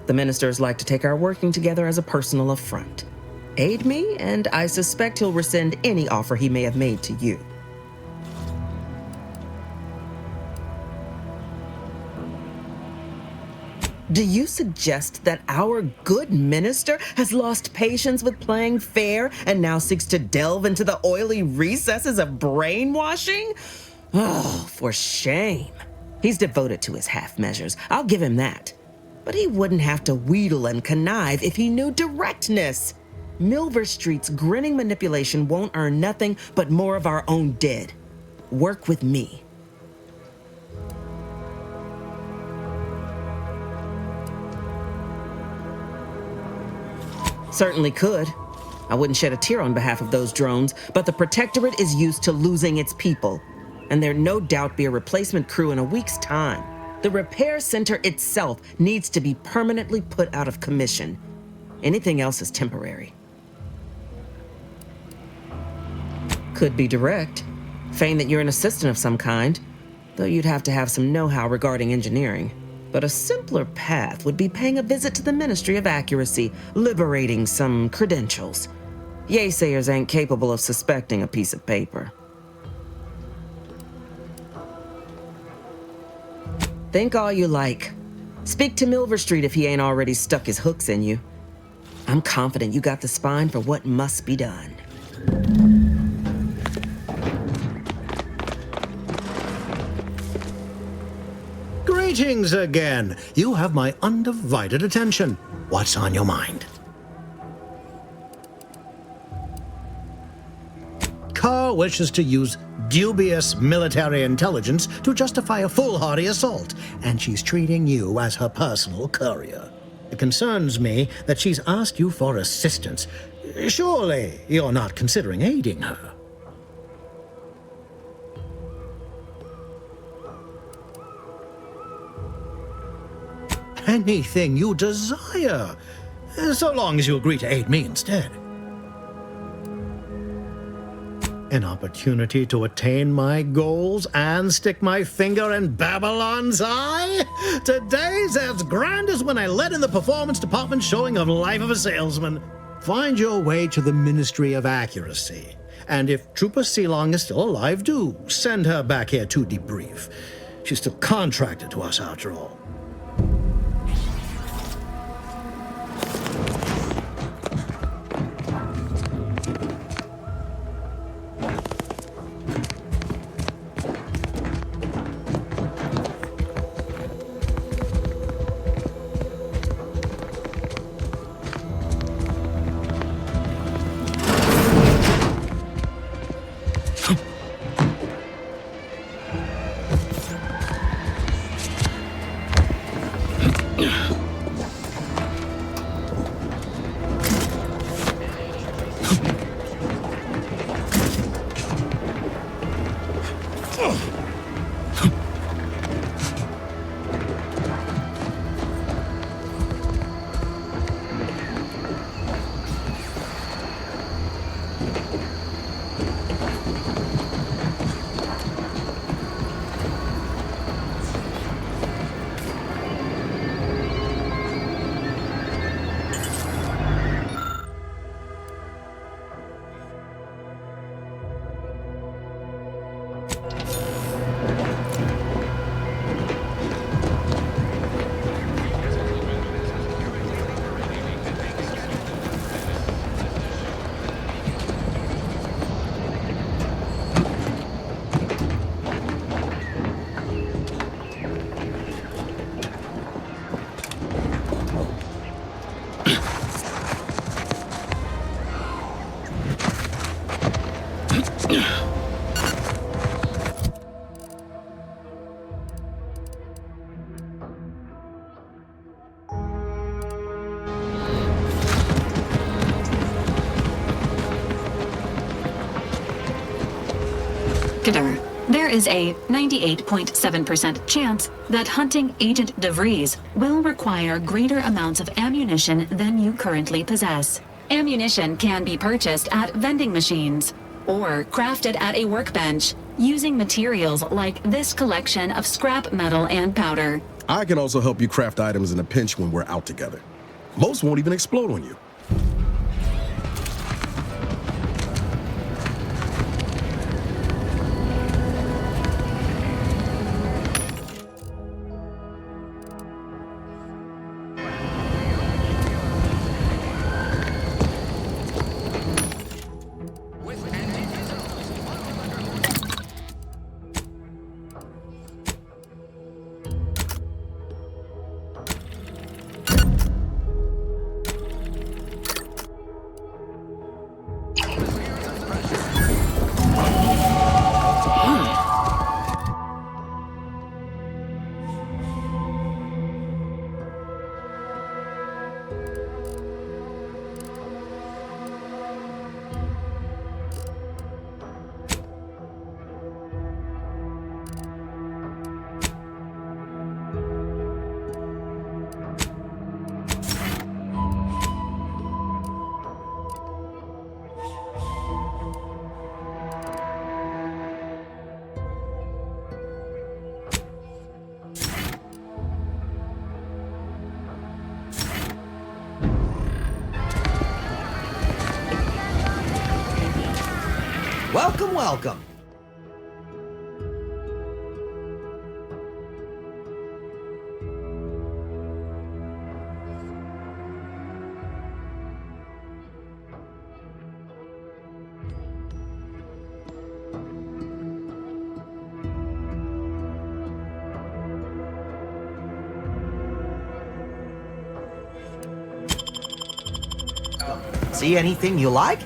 S11: the ministers like to take our working together as a personal affront. Aid me, and I suspect he'll rescind any offer he may have made to you. Do you suggest that our good minister has lost patience with playing fair and now seeks to delve into the oily recesses of brainwashing? Oh, for shame. He's devoted to his half measures. I'll give him that. But he wouldn't have to wheedle and connive if he knew directness. Milver Street's grinning manipulation won't earn nothing but more of our own dead. Work with me. Certainly could. I wouldn't shed a tear on behalf of those drones, but the Protectorate is used to losing its people, and there'd no doubt be a replacement crew in a week's time. The repair center itself needs to be permanently put out of commission. Anything else is temporary. Could be direct. Feign that you're an assistant of some kind, though you'd have to have some know-how regarding engineering. But a simpler path would be paying a visit to the Ministry of Accuracy, liberating some credentials. Yaysayers ain't capable of suspecting a piece of paper. Think all you like. Speak to Milver Street if he ain't already stuck his hooks in you. I'm confident you got the spine for what must be done.
S9: Greetings again. You have my undivided attention. What's on your mind? Carr wishes to use dubious military intelligence to justify a foolhardy assault, and she's treating you as her personal courier. It concerns me that she's asked you for assistance. Surely you're not considering aiding her. Anything you desire, so long as you agree to aid me instead. an opportunity to attain my goals and stick my finger in Babylon's eye? Today's as grand as when I led in the performance department showing of Life of a Salesman. Find your way to the Ministry of Accuracy. And if Trooper Sealong is still alive, do send her back here to debrief. She's still contracted to us after all.
S5: There is a 98.7% chance that hunting Agent DeVries will require greater amounts of ammunition than you currently possess. Ammunition can be purchased at vending machines or crafted at a workbench using materials like this collection of scrap metal and powder.
S1: I can also help you craft items in a pinch when we're out together. Most won't even explode on you.
S2: Welcome, welcome. See anything you like?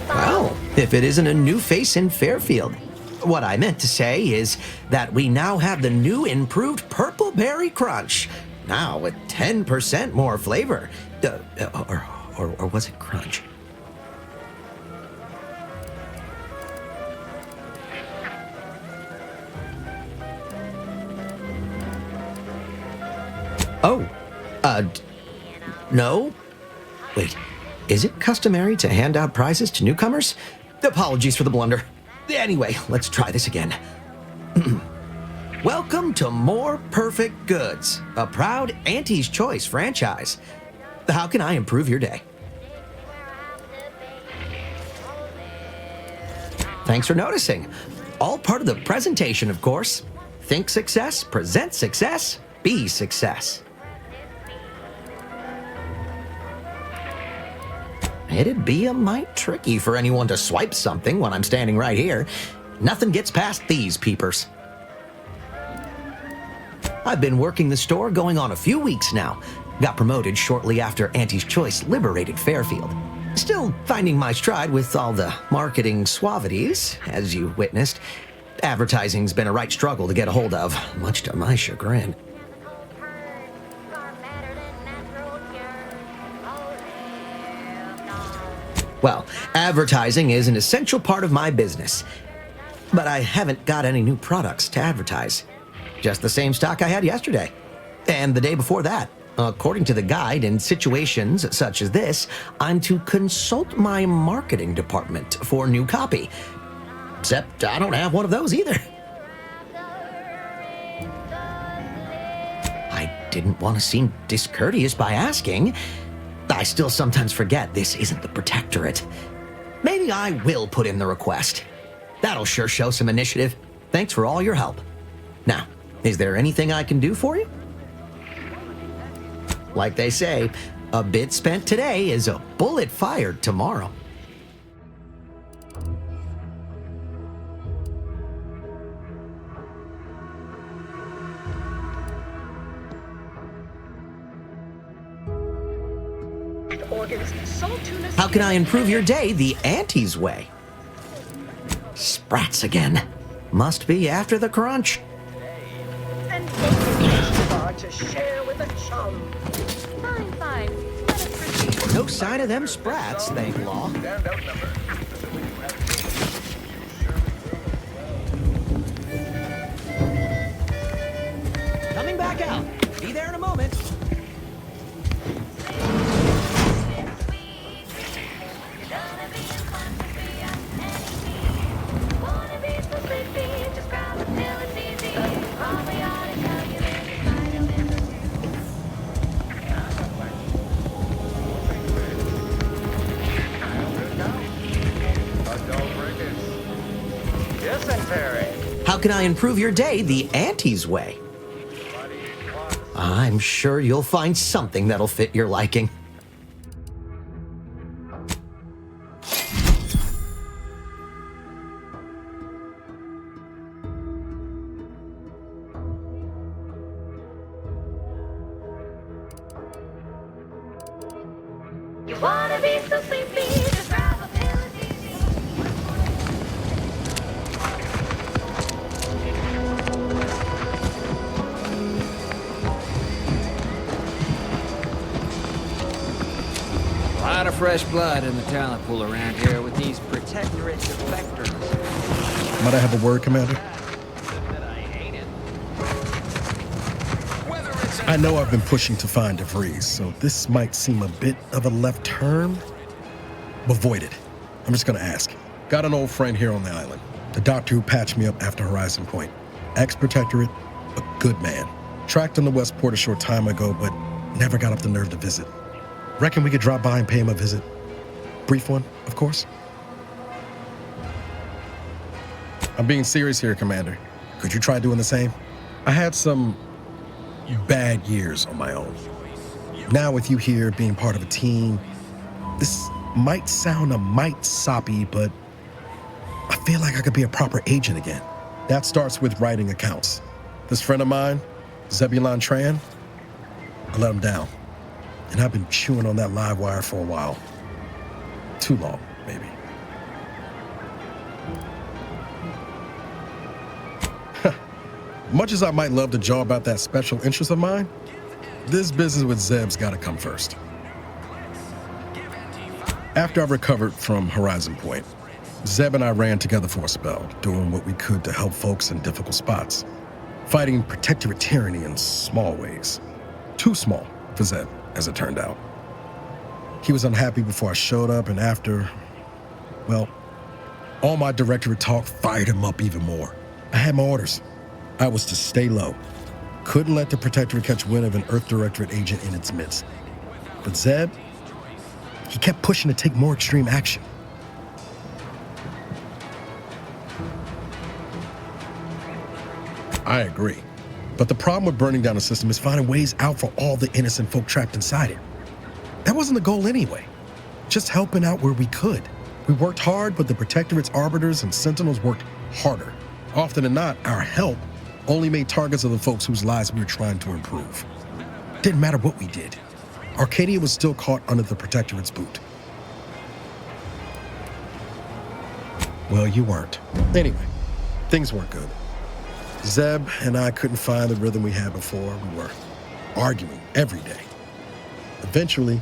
S2: Well, if it isn't a new face in Fairfield. What I meant to say is that we now have the new improved Purple Berry Crunch. Now with 10% more flavor. Or was it crunch? Oh, no? Wait, is it customary to hand out prizes to newcomers? Apologies for the blunder. Anyway, let's try this again. Welcome to More Perfect Goods, a proud Auntie's Choice franchise. How can I improve your day? Thanks for noticing. All part of the presentation, of course. Think success, present success, be success. It'd be a mite tricky for anyone to swipe something when I'm standing right here. Nothing gets past these peepers. I've been working the store going on a few weeks now. Got promoted shortly after Auntie's Choice liberated Fairfield. Still finding my stride with all the marketing suavities, as you witnessed. Advertising's been a right struggle to get a hold of, much to my chagrin. Well, advertising is an essential part of my business. But I haven't got any new products to advertise. Just the same stock I had yesterday. And the day before that. According to the guide, in situations such as this, I'm to consult my marketing department for new copy. Except I don't have one of those either. I didn't want to seem discourteous by asking. I still sometimes forget this isn't the Protectorate. Maybe I will put in the request. That'll sure show some initiative. Thanks for all your help. Now, is there anything I can do for you? Like they say, a bit spent today is a bullet fired tomorrow. How can I improve your day the Auntie's way? Sprats again. Must be after the crunch.
S14: To share with a chum. Fine. Let us proceed.
S2: No sign of them sprats, thank law. Coming back out. Be there in a moment. How can I improve your day the Auntie's way? I'm sure you'll find something that'll fit your liking.
S14: You wanna be so sleepy, just grab a pill and
S12: A lot of fresh blood in the talent pool around here with these Protectorate defectors.
S1: Might I have a word, Commander? I know I've been pushing to find DeVries, so this might seem a bit of a left turn, but void it. I'm just gonna ask. Got an old friend here on the island, the doctor who patched me up after Horizon Point. Ex-Protectorate, a good man. Tracked him to Westport a short time ago, but never got up the nerve to visit. Reckon we could drop by and pay him a visit? Brief one, of course. I'm being serious here, Commander. Could you try doing the same? I had some bad years on my own. Now with you here being part of a team, this might sound a mite soppy, but I feel like I could be a proper agent again. That starts with writing accounts. This friend of mine, Zebulon Tran, I let him down. And I've been chewing on that live wire for a while. Too long, maybe. Much as I might love to jaw about that special interest of mine, this business with Zeb's gotta come first. After I recovered from Horizon Point, Zeb and I ran together for a spell, doing what we could to help folks in difficult spots, fighting protectorate tyranny in small ways. Too small for Zeb, as it turned out. He was unhappy before I showed up, and after, well, all my directorate talk fired him up even more. I had my orders. I was to stay low. Couldn't let the Protectorate catch wind of an Earth Directorate agent in its midst. But Zeb, he kept pushing to take more extreme action. I agree. But the problem with burning down the system is finding ways out for all the innocent folk trapped inside it. That wasn't the goal anyway. Just helping out where we could. We worked hard, but the Protectorate's arbiters and sentinels worked harder. Often than not, our help only made targets of the folks whose lives we were trying to improve. Didn't matter what we did. Arcadia was still caught under the Protectorate's boot. Well, you weren't. Anyway, things weren't good. Zeb and I couldn't find the rhythm we had before. We were arguing every day. Eventually,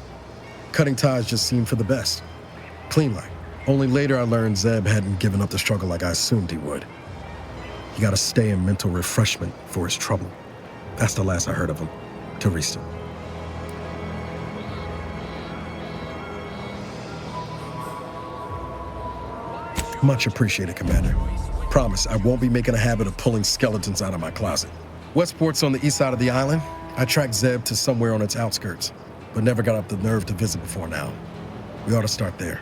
S1: cutting ties just seemed for the best. Clean like. Only later I learned Zeb hadn't given up the struggle like I assumed he would. He got to stay in mental refreshment for his trouble. That's the last I heard of him. Teresa. Much appreciated, Commander. Promise, I won't be making a habit of pulling skeletons out of my closet. Westport's on the east side of the island. I tracked Zeb to somewhere on its outskirts, but never got up the nerve to visit before now. We ought to start there.